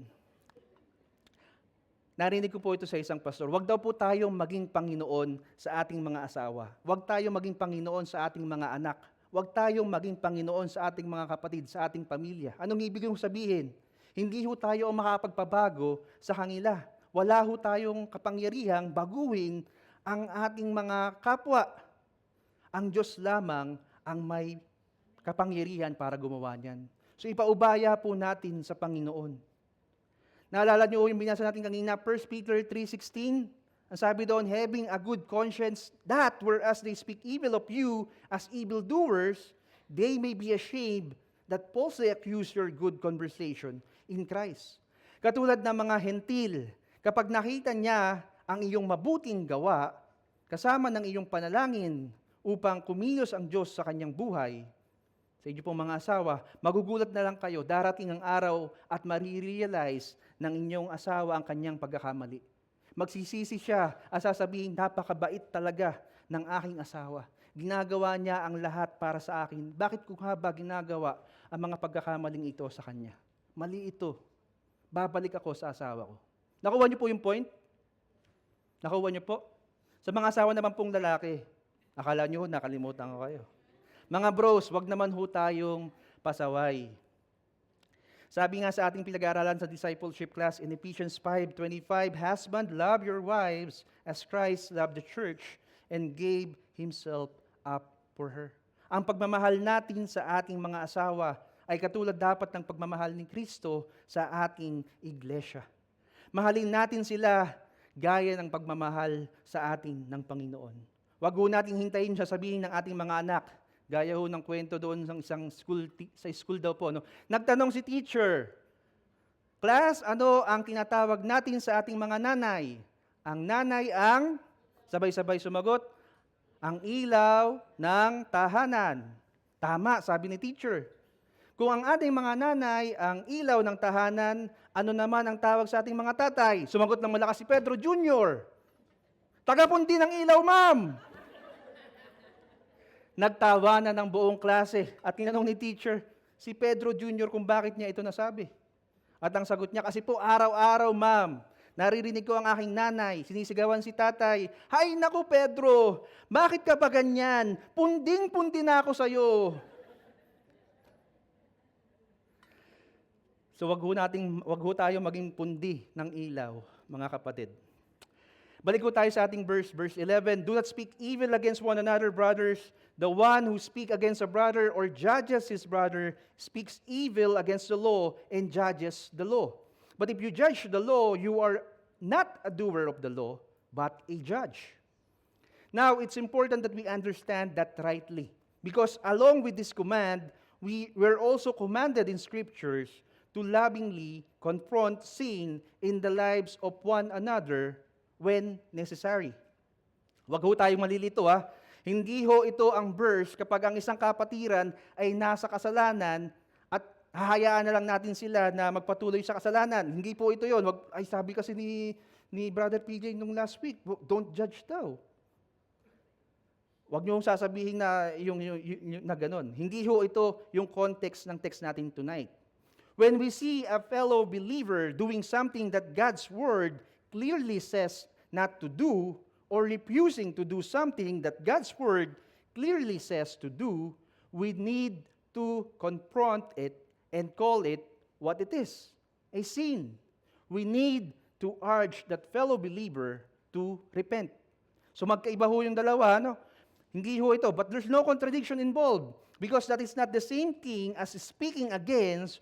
narinig ko po ito sa isang pastor, wag daw po tayong maging Panginoon sa ating mga asawa. Wag tayong maging Panginoon sa ating mga anak. Wag tayong maging Panginoon sa ating mga kapatid, sa ating pamilya. Anong ibig kong sabihin? Hindi ho tayo makapagpabago sa kanila. Wala ho tayong kapangyarihang baguhin ang ating mga kapwa. Ang Diyos lamang ang may kapangyarihan para gumawa niyan. So ipaubaya po natin sa Panginoon. Naalala niyo yung binasa natin kanina, 1 Peter 3:16, ang sabi doon, having a good conscience, that whereas they speak evil of you as evildoers, they may be ashamed that falsely accuse your good conversation in Christ. Katulad ng mga hentil, kapag nakita niya ang iyong mabuting gawa, kasama ng iyong panalangin upang kumilos ang Diyos sa kanyang buhay, sa inyo pong mga asawa, magugulat na lang kayo, darating ang araw at marirealize ng inyong asawa ang kanyang pagkakamali. Magsisisi siya at sasabihin, napakabait talaga ng aking asawa. Ginagawa niya ang lahat para sa akin. Bakit ko nga ba ginagawa ang mga pagkakamaling ito sa kanya? Mali ito. Babalik ako sa asawa ko. Nakuha niyo po yung point? Nakuha niyo po? Sa mga asawa naman pong lalaki, akala niyo nakalimutan ko kayo. Mga bros, wag naman ho tayong pasaway. Sabi nga sa ating pinag-aaralan sa discipleship class in Ephesians 5:25, "Husband, love your wives as Christ loved the church and gave Himself up for her." Ang pagmamahal natin sa ating mga asawa ay katulad dapat ng pagmamahal ni Kristo sa ating iglesia. Mahalin natin sila gaya ng pagmamahal sa atin ng Panginoon. Wag ho nating hintayin siya sabihin ng ating mga anak, gaya ho ng kwento doon sa isang school, sa school daw po. No? Nagtanong si teacher, "Class, ano ang tinatawag natin sa ating mga nanay?" Ang nanay ang, sabay-sabay sumagot, "ang ilaw ng tahanan." Tama, sabi ni teacher. Kung ang ating mga nanay ang ilaw ng tahanan, ano naman ang tawag sa ating mga tatay? Sumagot ng malakas si Pedro Jr. "Tagapundi ng ilaw, ma'am." Nagtawa na ng buong klase at tinanong ni teacher si Pedro Jr. kung bakit niya ito nasabi. At ang sagot niya, "Kasi po araw-araw, ma'am, naririnig ko ang aking nanay, sinisigawan si tatay, 'Hay naku Pedro, bakit ka ba ganyan? Punding-pundi na ako sa'yo.'" So wag ho tayo maging pundi ng ilaw, mga kapatid. Balik ko tayo sa ating verse 11. "Do not speak evil against one another, brothers. The one who speaks against a brother or judges his brother speaks evil against the law and judges the law. But if you judge the law, you are not a doer of the law, but a judge." Now, it's important that we understand that rightly. Because along with this command, we were also commanded in scriptures to lovingly confront sin in the lives of one another when necessary. Wag ho tayong malilito ha. Hindi ho ito ang verse kapag ang isang kapatiran ay nasa kasalanan at hahayaan na lang natin sila na magpatuloy sa kasalanan. Hindi po ito yon. Ay sabi kasi ni Brother PJ nung last week, don't judge daw. Wag niyo sasabihin na yung na ganun. Hindi ho ito yung context ng text natin tonight. When we see a fellow believer doing something that God's word clearly says not to do, or refusing to do something that God's word clearly says to do, we need to confront it and call it what it is, a sin. We need to urge that fellow believer to repent. So magkaiba ho yung dalawa, no? Hindi ho ito, but there's no contradiction involved because that is not the same thing as speaking against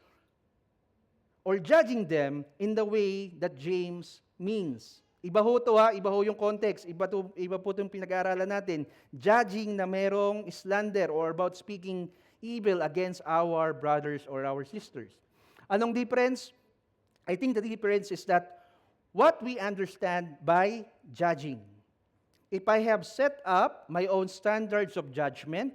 or judging them in the way that James means. Iba ho ito ha, iba ho yung context, iba po itong pinag-aaralan natin. Judging na merong slander or about speaking evil against our brothers or our sisters. Anong difference? I think the difference is that what we understand by judging. If I have set up my own standards of judgment,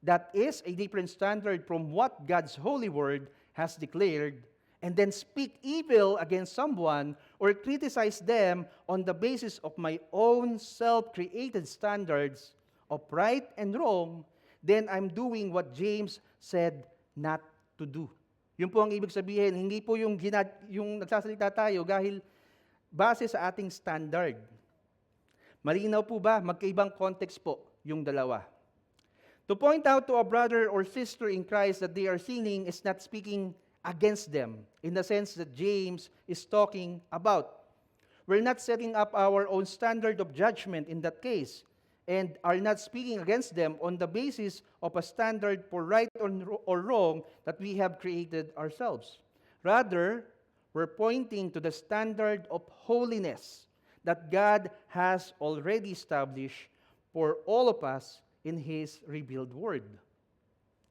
that is a different standard from what God's holy word has declared, and then speak evil against someone or criticize them on the basis of my own self-created standards of right and wrong, then I'm doing what James said not to do. Yun po ang ibig sabihin, hindi po yung nagsasalita tayo dahil base sa ating standard. Malinaw po ba? Magkaibang context po yung dalawa. To point out to a brother or sister in Christ that they are sinning is not speaking against them, in the sense that James is talking about. We're not setting up our own standard of judgment in that case, and are not speaking against them on the basis of a standard for right or wrong that we have created ourselves. Rather, we're pointing to the standard of holiness that God has already established for all of us in His revealed word.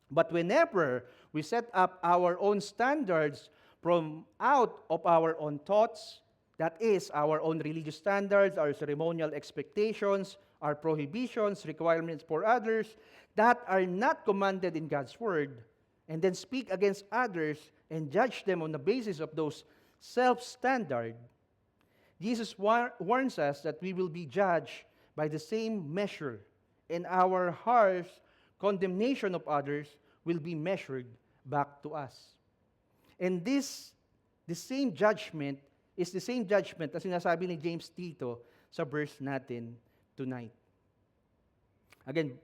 But whenever we set up our own standards from out of our own thoughts, that is, our own religious standards, our ceremonial expectations, our prohibitions, requirements for others, that are not commanded in God's word, and then speak against others and judge them on the basis of those self-standard, Jesus warns us that we will be judged by the same measure, and our harsh condemnation of others will be measured back to us. And the same judgment is the same judgment na sinasabi ni James dito sa verse natin tonight. Again,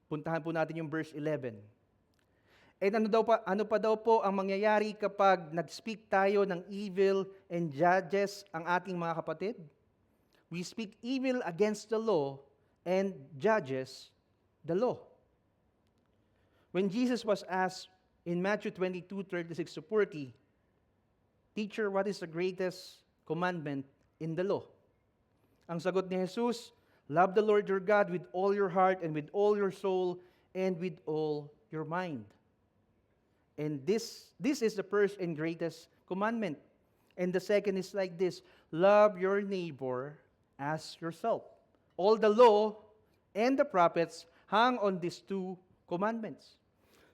puntahan po natin yung verse 11. And ano pa daw po ang mangyayari kapag nag-speak tayo ng evil and judges ang ating mga kapatid? We speak evil against the law and judges the law. When Jesus was asked in Matthew 22:36-40, "Teacher, what is the greatest commandment in the law?" Ang sagot ni Jesus, "Love the Lord your God with all your heart and with all your soul and with all your mind." And this is the first and greatest commandment. And the second is like this: love your neighbor as yourself. All the law and the prophets hang on these two commandments.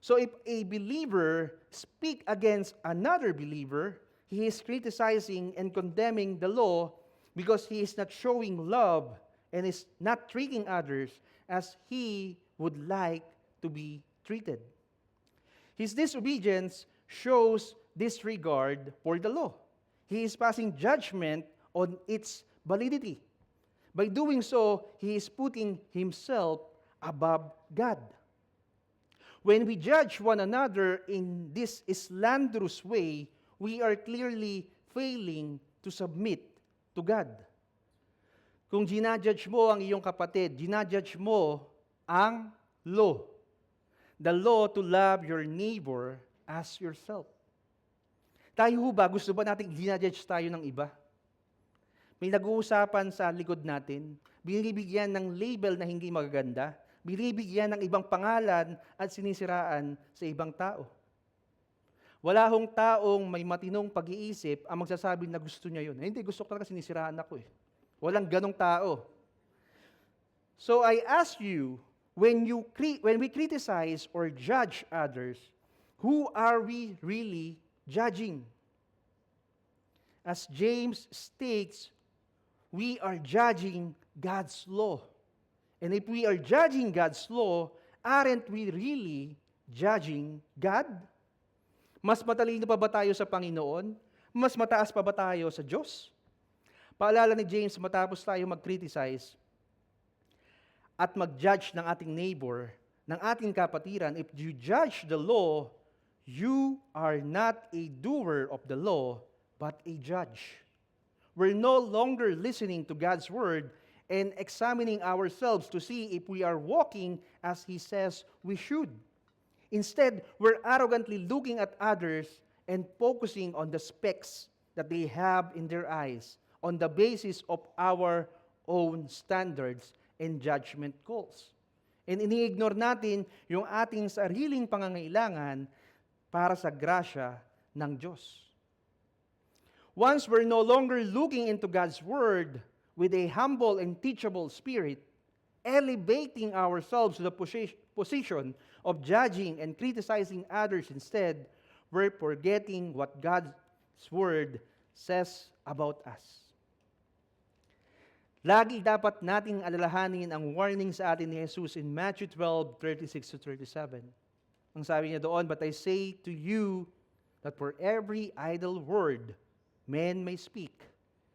So if a believer speak against another believer, he is criticizing and condemning the law because he is not showing love and is not treating others as he would like to be treated. His disobedience shows disregard for the law. He is passing judgment on its validity. By doing so, he is putting himself above God. When we judge one another in this slanderous way, we are clearly failing to submit to God. Kung ginajudge mo ang iyong kapatid, ginajudge mo ang law. The law to love your neighbor as yourself. Tayo ba, gusto ba natin ginajudge tayo ng iba? May nag-uusapan sa likod natin, binibigyan ng label na hindi magaganda, binibigyan ng ibang pangalan at sinisiraan sa ibang tao. Wala hong taong may matinong pag-iisip ang magsasabi na gusto niya yun. Hindi, gusto ko talaga sinisiraan ako eh. Walang ganong tao. So I ask you, when we criticize or judge others, who are we really judging? As James states, we are judging God's law. And if we are judging God's law, aren't we really judging God? Mas matalino pa ba tayo sa Panginoon? Mas mataas pa ba tayo sa Diyos? Paalala ni James, matapos tayo mag-criticize at mag-judge ng ating neighbor, ng ating kapatiran, if you judge the law, you are not a doer of the law, but a judge. We're no longer listening to God's word and examining ourselves to see if we are walking as He says we should. Instead, we're arrogantly looking at others and focusing on the specks that they have in their eyes on the basis of our own standards and judgment calls. And ini-ignore natin yung ating sariling pangangailangan para sa grasya ng Diyos. Once we're no longer looking into God's Word with a humble and teachable spirit, elevating ourselves to the position of judging and criticizing others instead, we're forgetting what God's Word says about us. Lagi dapat nating alalahanin ang warning sa atin ni Jesus in Matthew 12:36-37. Ang sabi niya doon, "But I say to you that for every idle word men may speak,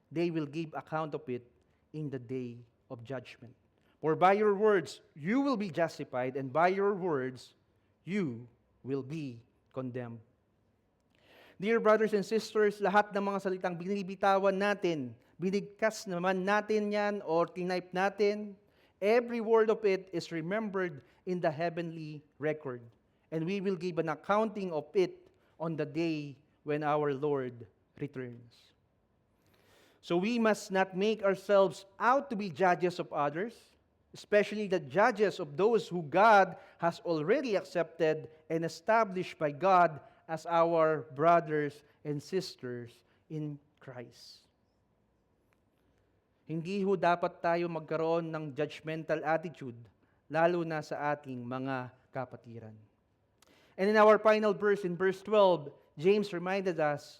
they will give account of it in the day of judgment. For by your words you will be justified, and by your words you will be condemned." Dear brothers and sisters, lahat ng mga salitang binibitawan natin, binigkas naman natin yan or tinype natin, every word of it is remembered in the heavenly record. And we will give an accounting of it on the day when our Lord returns. So we must not make ourselves out to be judges of others, especially the judges of those who God has already accepted and established by God as our brothers and sisters in Christ. Hindi ho dapat tayo magkaroon ng judgmental attitude, lalo na sa ating mga kapatiran. And in our final verse, in verse 12, James reminded us,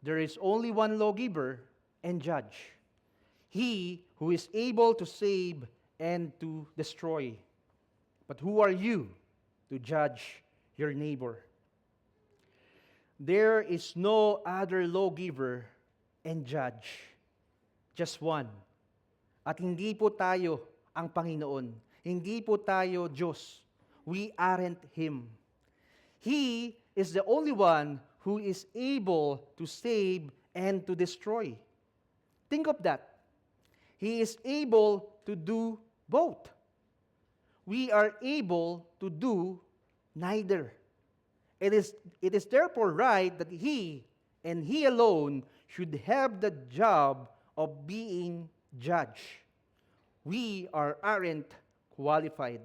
there is only one lawgiver and judge, he who is able to save and to destroy. But who are you to judge your neighbor? There is no other lawgiver and judge, just one. At hindi po tayo ang Panginoon. Hindi po tayo Diyos. We aren't Him. He is the only one who is able to save and to destroy. Think of that. He is able to do both. We are able to do neither. It is therefore right that He and He alone should have the job of being judge. We aren't qualified.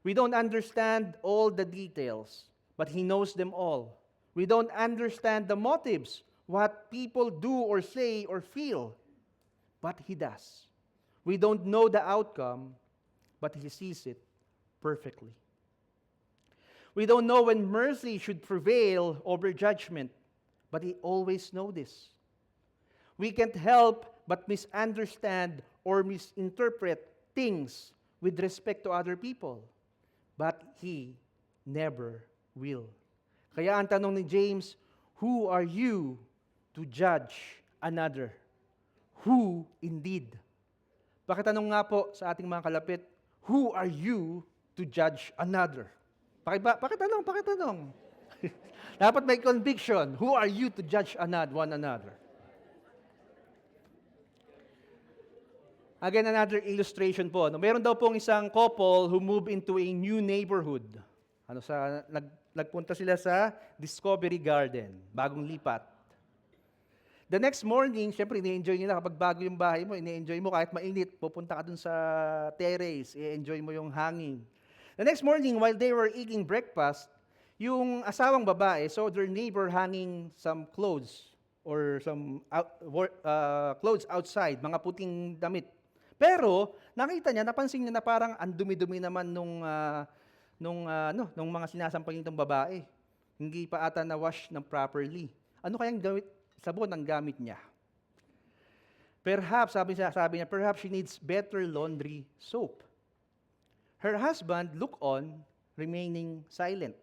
We don't understand all the details, but He knows them all. We don't understand the motives, what people do or say or feel, but He does. We don't know the outcome, but He sees it perfectly. We don't know when mercy should prevail over judgment, but He always knows this. We can't help but misunderstand or misinterpret things with respect to other people, but He never will. Kaya ang tanong ni James, who are you to judge another? Who indeed? Pakitanong nga po sa ating mga kalapit, who are you to judge another? Pakitanong. Dapat may conviction. Who are you to judge one another? Again, another illustration po. No, meron daw pong isang couple who moved into a new neighborhood. Nagpunta sila sa Discovery Garden, bagong lipat. The next morning, syempre, ini-enjoy nila kapag bago yung bahay mo, ini-enjoy mo kahit mainit, pupunta ka dun sa terrace, i-enjoy mo yung hangin. The next morning, while they were eating breakfast, yung asawang babae saw their neighbor hanging some clothes or some clothes outside, mga puting damit. Pero nakita niya, napansin niya na parang ang dumi-dumi naman nung mga sinasampay nitong babae. Hindi pa ata na-wash ng properly. Ano kayang sabon ang gamit niya? Perhaps, sabi niya, perhaps she needs better laundry soap. Her husband looked on, remaining silent.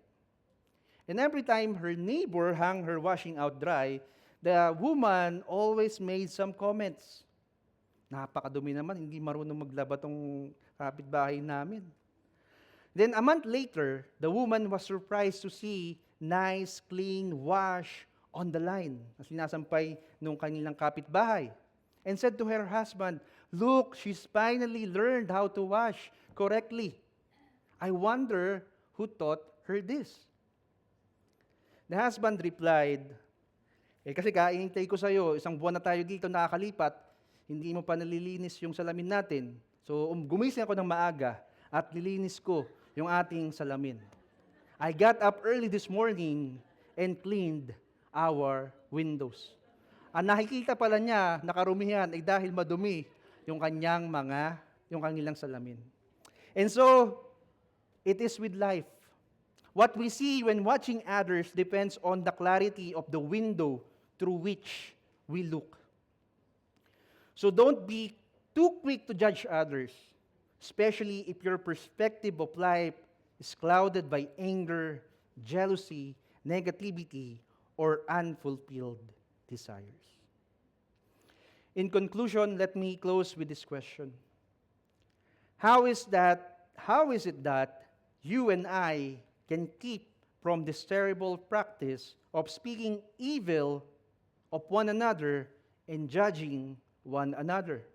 And every time her neighbor hung her washing out dry, the woman always made some comments. Napakadumi naman, hindi marunong maglaba tong kapitbahay namin. Then a month later, the woman was surprised to see nice, clean wash on the line na sinasampay nung kanilang kapitbahay. And said to her husband, "Look, she's finally learned how to wash correctly. I wonder who taught her this." The husband replied, kasi kainintay ko sa'yo, isang buwan na tayo dito nakakalipat, hindi mo pa nalilinis yung salamin natin. So, gumising ako ng maaga at lilinis ko yung ating salamin. I got up early this morning and cleaned our windows. Ang nakikita pala niya, nakarumihan, ay dahil madumi yung kanilang salamin. And so, it is with life. What we see when watching others depends on the clarity of the window through which we look. So don't be too quick to judge others, especially if your perspective of life is clouded by anger, jealousy, negativity, or unfulfilled desires. In conclusion, let me close with this question. How is it that you and I can keep from this terrible practice of speaking evil of one another and judging one another?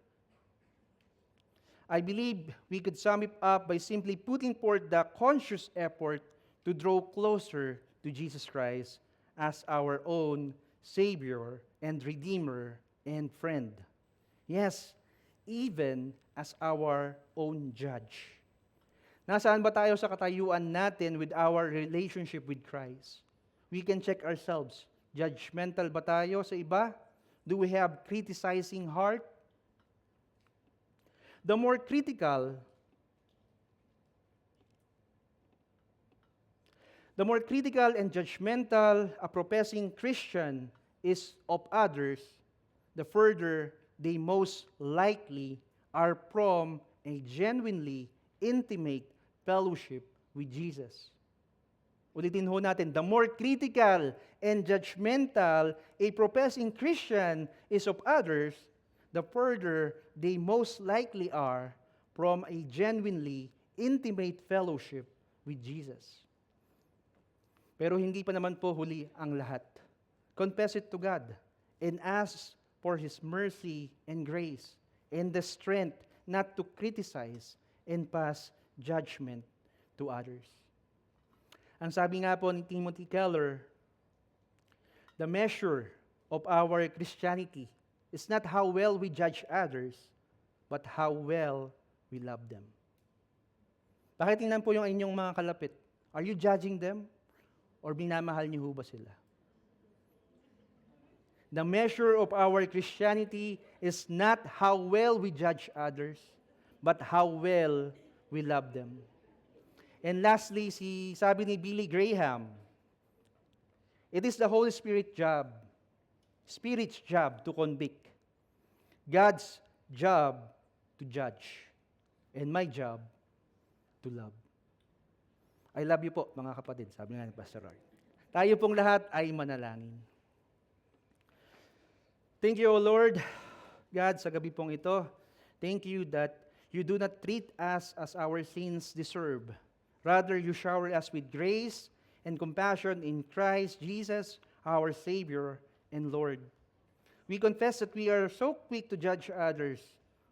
I believe we could sum it up by simply putting forth the conscious effort to draw closer to Jesus Christ as our own Savior and Redeemer and friend. Yes, even as our own judge. Nasaan ba tayo sa katayuan natin with our relationship with Christ? We can check ourselves. Judgmental ba tayo sa iba? Do we have criticizing heart? The more critical The more critical and judgmental a professing Christian is of others, the further they most likely are from a genuinely intimate fellowship with Jesus. Ulitin ho natin, the more critical and judgmental a professing Christian is of others, the further they most likely are from a genuinely intimate fellowship with Jesus. Pero hindi pa naman po huli ang lahat. Confess it to God and ask for His mercy and grace and the strength not to criticize and pass judgment to others. Ang sabi nga po ni Timothy Keller, the measure of our Christianity is not how well we judge others, but how well we love them. Pakitingnan po yung inyong mga kalapit. Are you judging them? Or minamahal niyo ho ba sila? The measure of our Christianity is not how well we judge others, but how well we love them. And lastly, sabi ni Billy Graham, it is the Holy Spirit's job to convict, God's job to judge, and my job to love. I love you po, mga kapatid, sabi nga ni Pastor Art. Tayo pong lahat ay manalangin. Thank you, O Lord, God, sa gabi pong ito. Thank you that you do not treat us as our sins deserve. Rather, you shower us with grace and compassion in Christ Jesus, our Savior and Lord. We confess that we are so quick to judge others,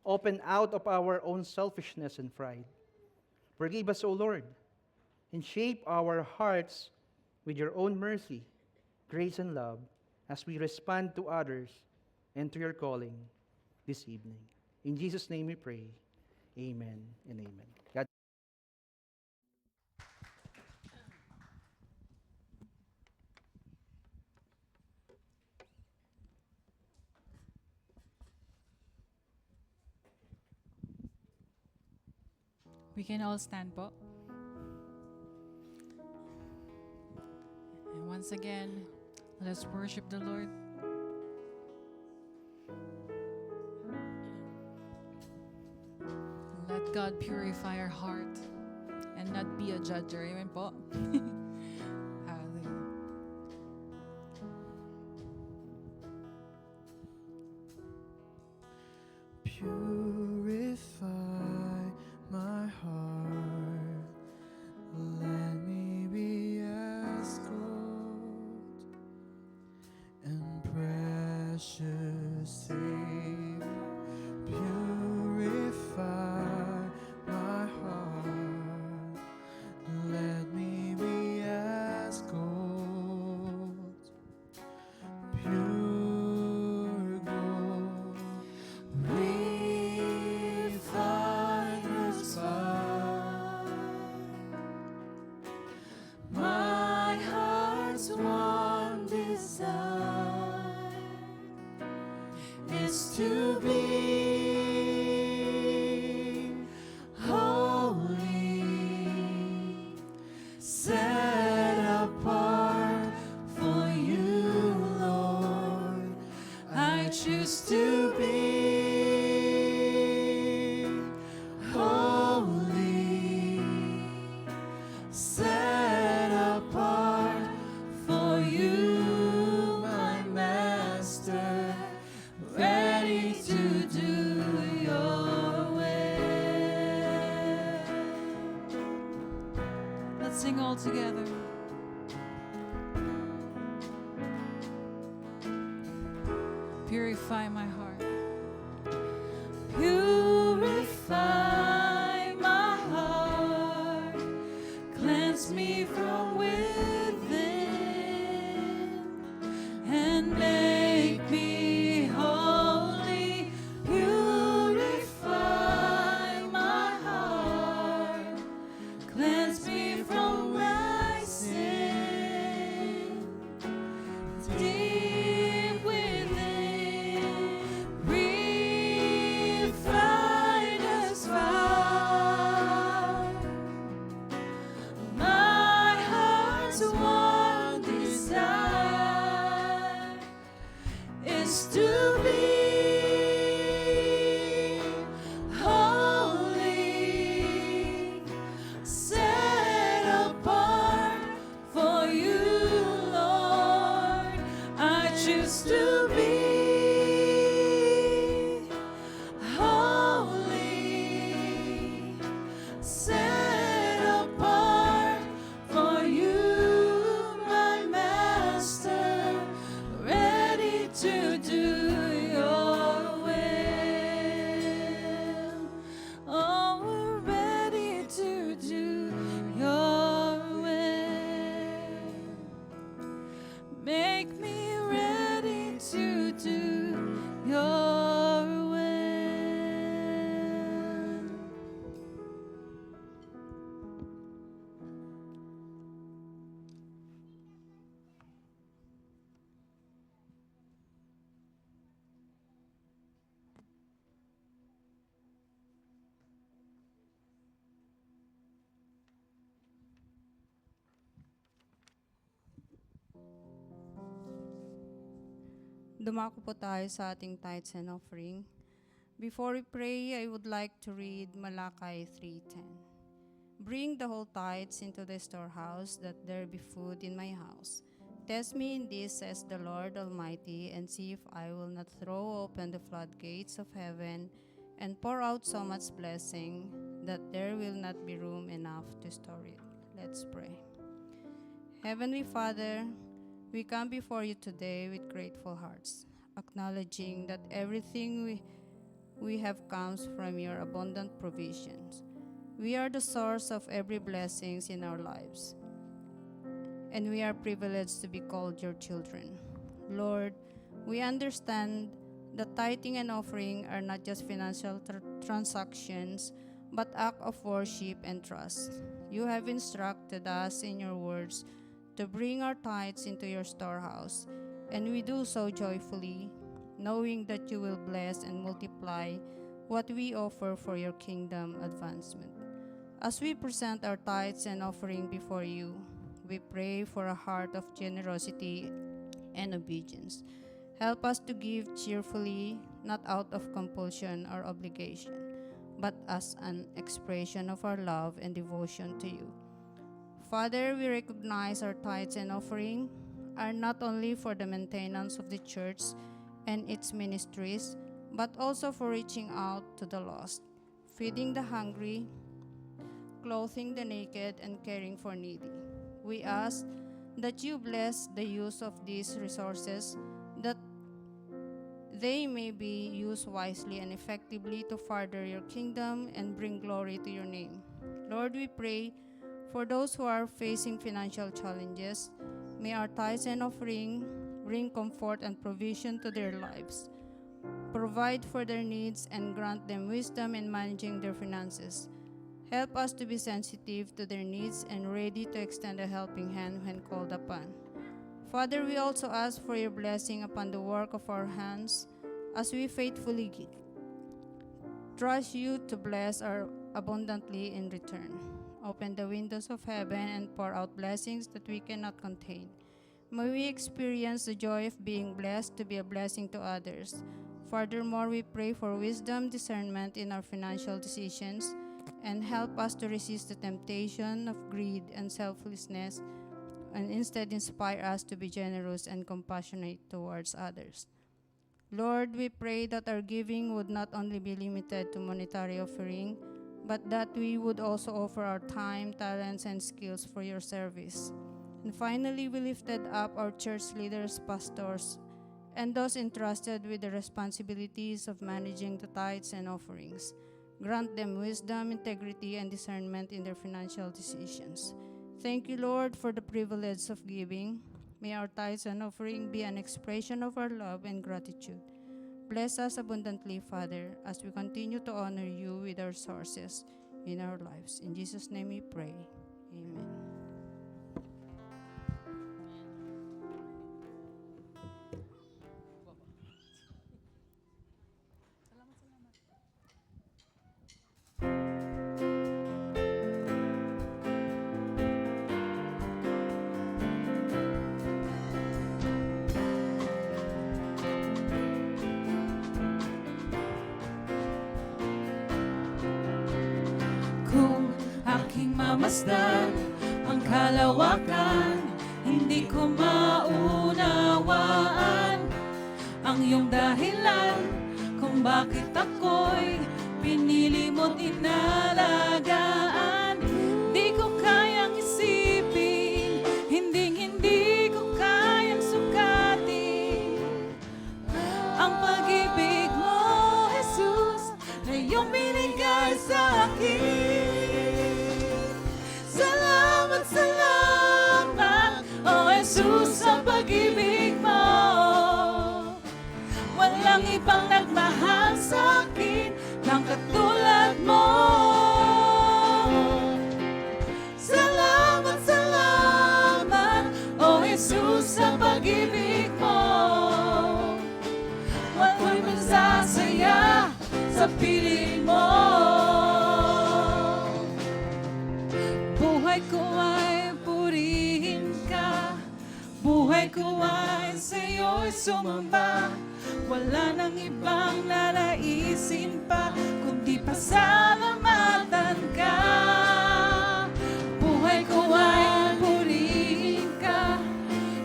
often out of our own selfishness and pride. Forgive us, O Lord, and shape our hearts with your own mercy, grace, and love as we respond to others and to your calling this evening. In Jesus' name we pray. Amen and amen. God We can all stand po. And once again, let us worship the Lord. Let God purify our heart and not be a judger. Amen po. Hallelujah. Purify my heart, let me be as gold and precious Savior. Purify my heart, let me be as gold, pure gold. Refiner's fire, my heart's one desire is to be holy, set apart for you, Lord. I choose to be holy, set apart for you, my Master, ready to do your will. Let's sing all together. Purify my heart. Purify my heart, cleanse me from within, and make me holy. Purify my heart, cleanse me from my sin. Deep within, refine to be holy, set apart for you, Lord. I choose to be holy, set apart for you, my Master, ready to do your will. Oh, we're ready to do your will. Make me ready to do your will. Dumako po tayo sa ating tithes and offering. Before we pray, I would like to read Malachi 3:10. Bring the whole tithes into the storehouse, that there be food in my house. Test me in this, says the Lord Almighty, and see if I will not throw open the floodgates of heaven and pour out so much blessing that there will not be room enough to store it. Let's pray. Heavenly Father, we come before you today with grateful hearts, acknowledging that everything we have comes from your abundant provisions. We are the source of every blessings in our lives, and we are privileged to be called your children. Lord, we understand that tithing and offering are not just financial transactions, but act of worship and trust. You have instructed us in your words to bring our tithes into your storehouse, and we do so joyfully, knowing that you will bless and multiply what we offer for your kingdom advancement. As we present our tithes and offering before you, we pray for a heart of generosity and obedience. Help us to give cheerfully, not out of compulsion or obligation, but as an expression of our love and devotion to you. Father, we recognize our tithes and offering are not only for the maintenance of the church and its ministries, but also for reaching out to the lost, feeding the hungry, clothing the naked, and caring for needy. We ask that you bless the use of these resources, that they may be used wisely and effectively to further your kingdom and bring glory to your name. Lord, we pray for those who are facing financial challenges. May our tithes and offering bring comfort and provision to their lives, provide for their needs, and grant them wisdom in managing their finances. Help us to be sensitive to their needs and ready to extend a helping hand when called upon. Father, we also ask for your blessing upon the work of our hands as we faithfully trust you to bless us abundantly in return. Open the windows of heaven and pour out blessings that we cannot contain. May we experience the joy of being blessed to be a blessing to others. Furthermore, we pray for wisdom, discernment in our financial decisions, and help us to resist the temptation of greed and selflessness, and instead inspire us to be generous and compassionate towards others. Lord, we pray that our giving would not only be limited to monetary offering, but that we would also offer our time, talents, and skills for your service. And finally, we lifted up our church leaders, pastors, and those entrusted with the responsibilities of managing the tithes and offerings. Grant them wisdom, integrity, and discernment in their financial decisions. Thank you, Lord, for the privilege of giving. May our tithes and offering be an expression of our love and gratitude. Bless us abundantly, Father, as we continue to honor you with our sources in our lives. In Jesus' name we pray. Amen. mamasdan ang kalawakan. Hindi ko maunawaan ang iyong dahilan kung bakit ako'y pinili mo't inalagaan. Di ko kayang isipin, hindi ko kayang sukatin ang pag-ibig mo, Jesus, na iyong binigay sa akin. Salamat, salamat, oh Jesus, sa pag-ibig mo. Walang ibang nagmahal sa akin ng katulad mo. Salamat, salamat, oh Jesus, sa pag-ibig mo. Ako'y magsasaya sa piling mo. Buhay ko ay purihin ka, buhay ko ay sa'yo'y sumamba. Wala nang ibang nanaisin pa, kundi pasalamatan ka. Buhay ko ay purihin ka,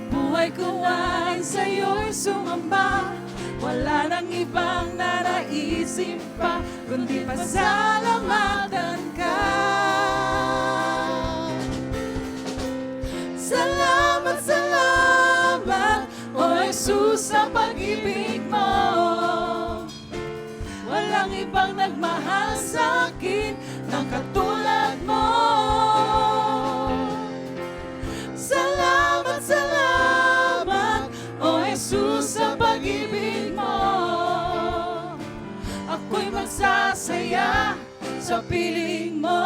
buhay ko ay sa'yo'y sumamba. Wala nang ibang nanaisin pa, kundi pasalamatan ka. Salamat, salamat, oh Jesus, sa pag-ibig mo. Walang ibang nagmahal sa akin ng katulad mo. Salamat, salamat, oh Jesus, sa pag-ibig mo. Ako'y magsasaya sa piling mo.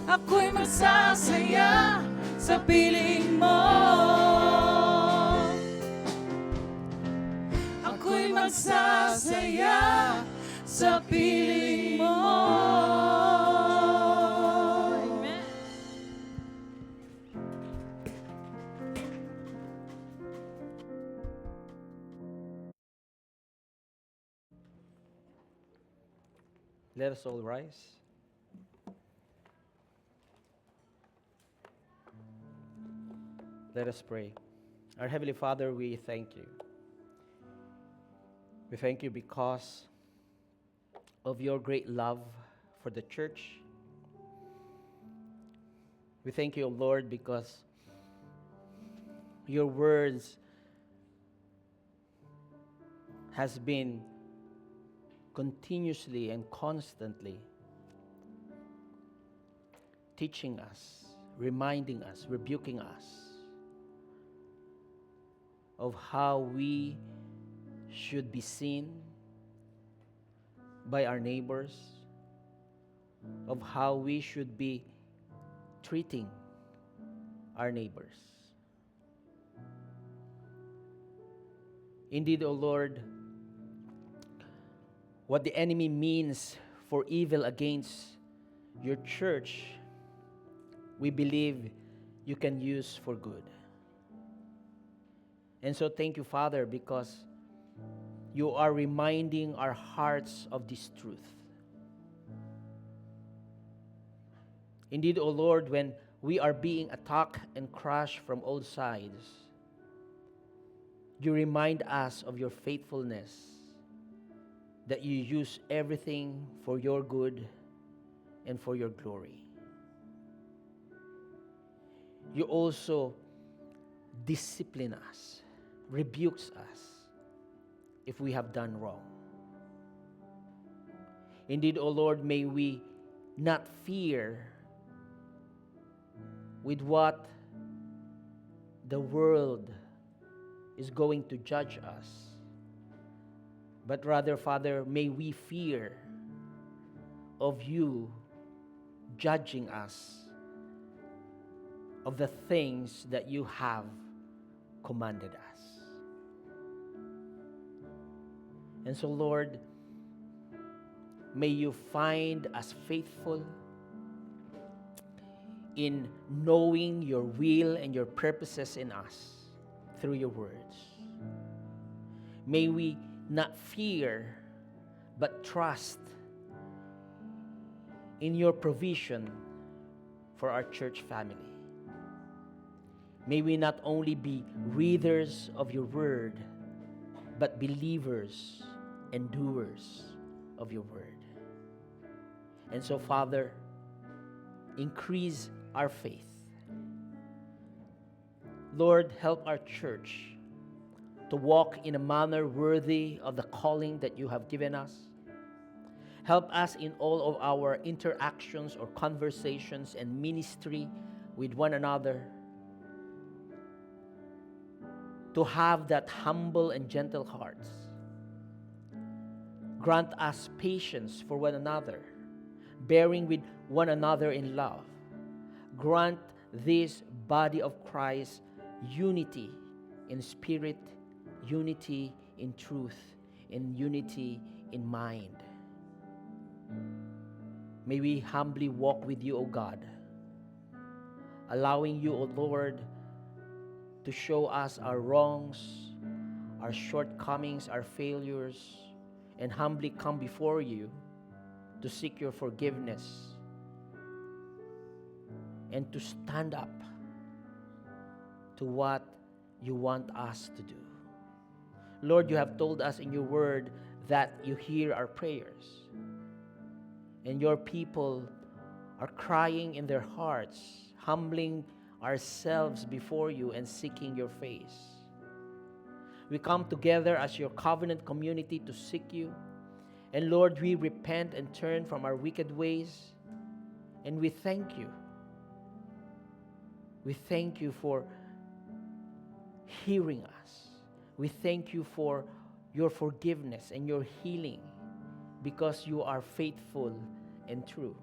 Ako'y magsasaya sa piling mo. Ako'y magsasaya sa piling mo. Amen. Let us all rise. Let us pray. Our Heavenly Father, we thank you. We thank you because of your great love for the church. We thank you, Lord, because your words has been continuously and constantly teaching us, reminding us, rebuking us of how we should be seen by our neighbors, of how we should be treating our neighbors. Indeed, O Lord, what the enemy means for evil against your church, we believe you can use for good. And so thank you, Father, because you are reminding our hearts of this truth. Indeed, O Lord, when we are being attacked and crushed from all sides, you remind us of your faithfulness, that you use everything for your good and for your glory. You also discipline us, rebukes us if we have done wrong. Indeed, O Lord, may we not fear with what the world is going to judge us, but rather, Father, may we fear of you judging us of the things that you have commanded us. And so, Lord, may you find us faithful in knowing your will and your purposes in us through your words. May we not fear, but trust in your provision for our church family. May we not only be readers of your word, but believers and doers of your word. And so, Father, increase our faith. Lord, help our church to walk in a manner worthy of the calling that you have given us. Help us in all of our interactions or conversations and ministry with one another to have that humble and gentle hearts. Grant us patience for one another, bearing with one another in love. Grant this body of Christ unity in spirit, unity in truth, and unity in mind. May we humbly walk with you, O God, allowing you, O Lord, to show us our wrongs, our shortcomings, our failures, and humbly come before you to seek your forgiveness and to stand up to what you want us to do. Lord, you have told us in your word that you hear our prayers, and your people are crying in their hearts, humbling ourselves before you and seeking your face. We come together as your covenant community to seek you. And Lord, we repent and turn from our wicked ways, and we thank you. We thank you for hearing us. We thank you for your forgiveness and your healing, because you are faithful and true.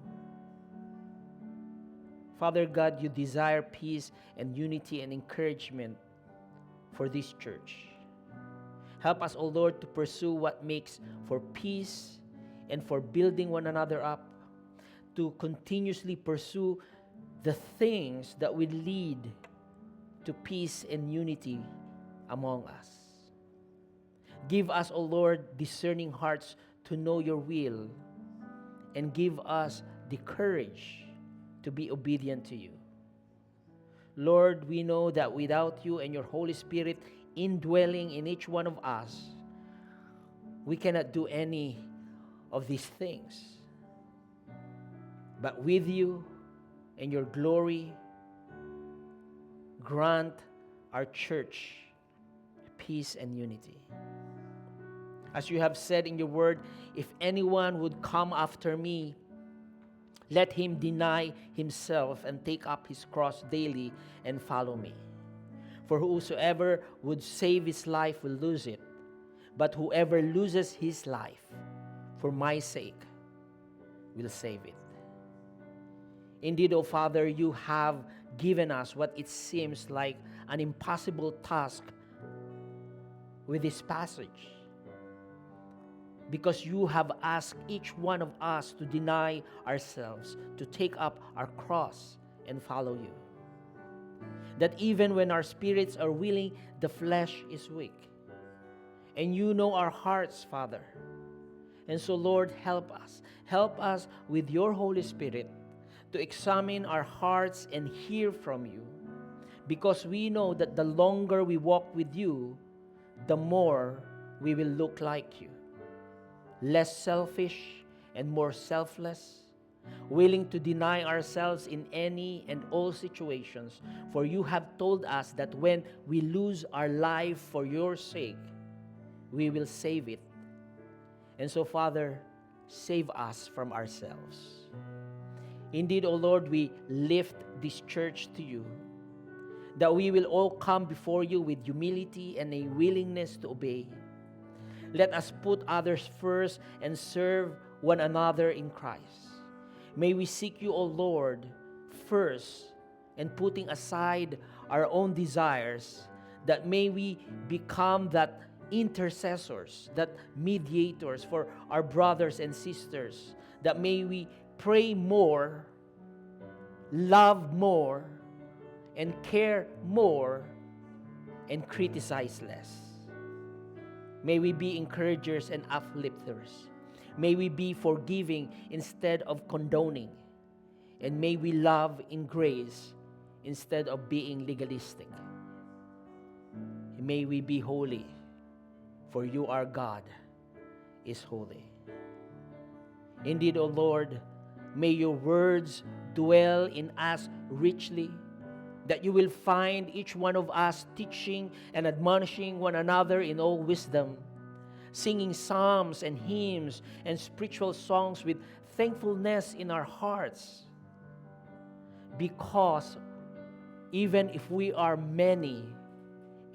Father God, you desire peace and unity and encouragement for this church. Help us, O Lord, to pursue what makes for peace and for building one another up, to continuously pursue the things that will lead to peace and unity among us. Give us, O Lord, discerning hearts to know your will, and give us the courage to be obedient to you. Lord, we know that without you and your Holy Spirit indwelling in each one of us, we cannot do any of these things. But with you and your glory, grant our church peace and unity. As you have said in your word, if anyone would come after me, let him deny himself and take up his cross daily and follow me. For whosoever would save his life will lose it, but whoever loses his life for my sake will save it. Indeed, O Father, you have given us what it seems like an impossible task with this passage, because you have asked each one of us to deny ourselves, to take up our cross and follow you. That even when our spirits are willing, the flesh is weak. And you know our hearts, Father. And so, Lord, help us. Help us with your Holy Spirit to examine our hearts and hear from you, because we know that the longer we walk with you, the more we will look like you. Less selfish and more selfless, willing to deny ourselves in any and all situations. For you have told us that when we lose our life for your sake, we will save it. And so, Father, save us from ourselves. Indeed, O Lord, we lift this church to you, that we will all come before you with humility and a willingness to obey. Let us put others first and serve one another in Christ. May we seek you, O Lord, first, and putting aside our own desires, that may we become that intercessors, that mediators for our brothers and sisters, that may we pray more, love more, and care more, and criticize less. May we be encouragers and uplifters. May we be forgiving instead of condoning. And may we love in grace instead of being legalistic. May we be holy, for you, our God, is holy. Indeed, O Lord, may your words dwell in us richly, that you will find each one of us teaching and admonishing one another in all wisdom, singing psalms and hymns and spiritual songs with thankfulness in our hearts. Because even if we are many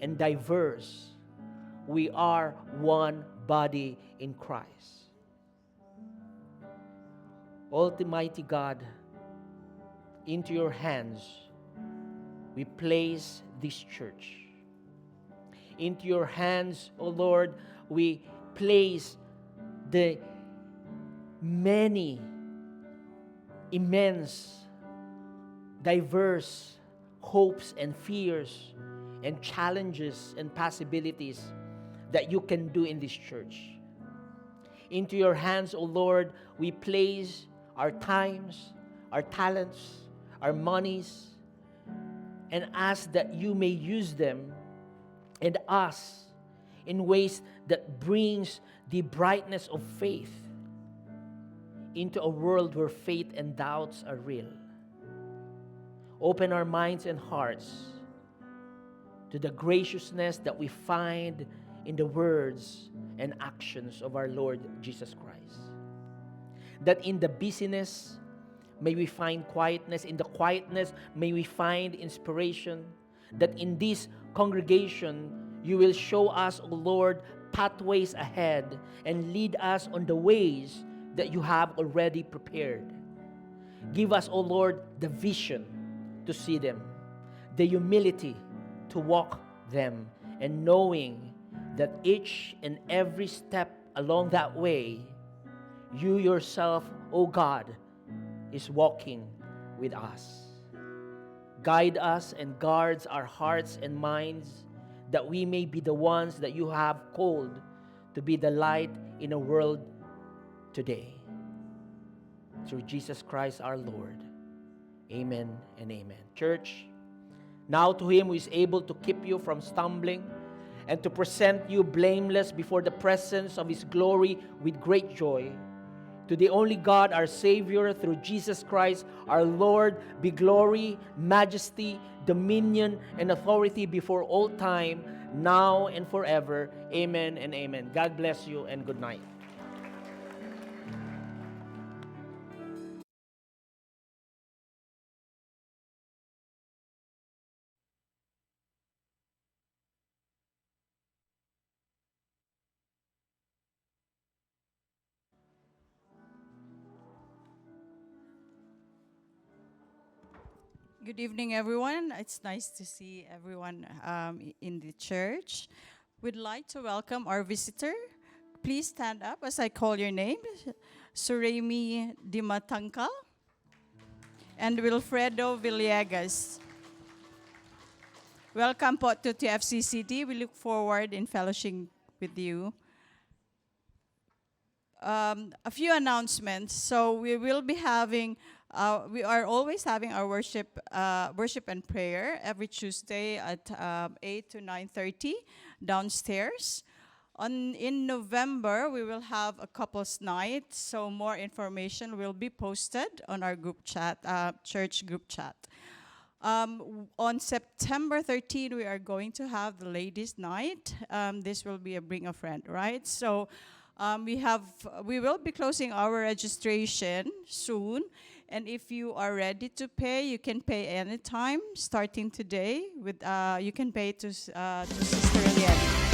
and diverse, we are one body in Christ. Almighty God, into your hands we place this church. Into your hands, O Lord, we place the many, immense, diverse hopes and fears and challenges and possibilities that you can do in this church. Into your hands, O Lord, we place our times, our talents, our monies, and ask that you may use them and us in ways that brings the brightness of faith into a world where faith and doubts are real. Open our minds and hearts to the graciousness that we find in the words and actions of our Lord Jesus Christ. That in the busyness, may we find quietness. In the quietness, may we find inspiration. That in this congregation, you will show us, O Lord, pathways ahead and lead us on the ways that you have already prepared. Give us, O Lord, the vision to see them, the humility to walk them, and knowing that each and every step along that way, you yourself, O God, is walking with us. Guide us and guards our hearts and minds, that we may be the ones that you have called to be the light in a world today. Through Jesus Christ our Lord. Amen and amen. Church, now to him who is able to keep you from stumbling and to present you blameless before the presence of his glory with great joy, to the only God, our Savior, through Jesus Christ, our Lord, be glory, majesty, dominion, and authority before all time, now and forever. Amen and amen. God bless you and good night. Good evening, everyone. It's nice to see everyone in the church. We'd like to welcome our visitor. Please stand up as I call your name. Suremi Dimatangkal and Wilfredo Villegas. Welcome po to TFCCD. We look forward in fellowship with you. A few announcements. So we will be having we are always having our worship and prayer every Tuesday at 8 to 9:30 downstairs. In November, we will have a couples night, so more information will be posted on our group chat, church group chat. On September 13, we are going to have the ladies' night. This will be a bring a friend, right? So we will be closing our registration soon. And if you are ready to pay, you can pay anytime, starting today. You can pay to Sister Eliane.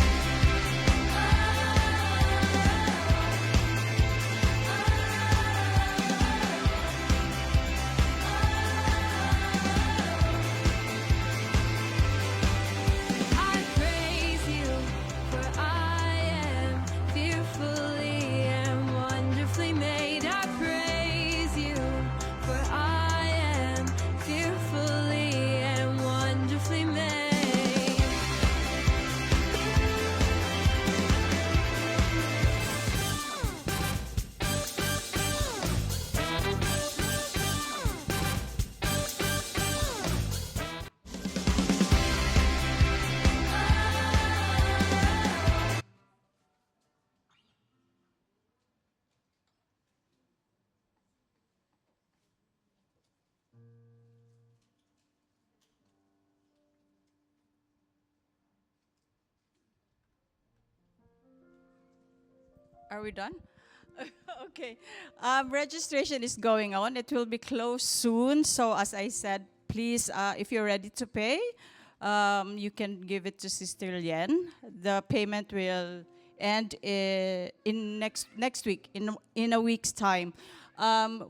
Fearfully and wonderfully made. Are we done? Okay. Registration is going on. It will be closed soon. So as I said, please, if you're ready to pay, you can give it to Sister Lien. The payment will end in next week, in a week's time.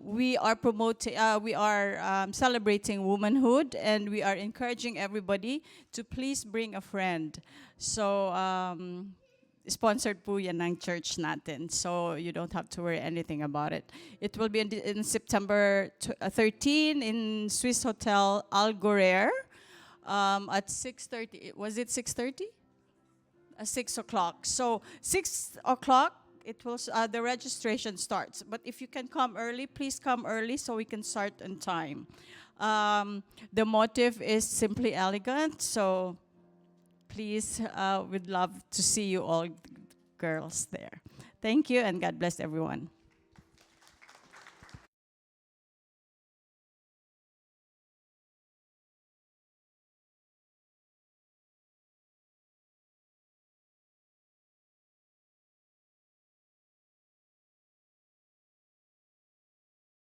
We are promoting, celebrating womanhood, and we are encouraging everybody to please bring a friend. So, sponsored po yan ng church natin. So, you don't have to worry anything about it. It will be in September 13 in Swiss Hotel Algorer at 6:30. Was it 6:30? 6 o'clock. So, 6 o'clock, it will the registration starts. But if you can come early, please come early so we can start on time. The motive is simply elegant, so please, we'd love to see you all girls there. Thank you, and God bless everyone.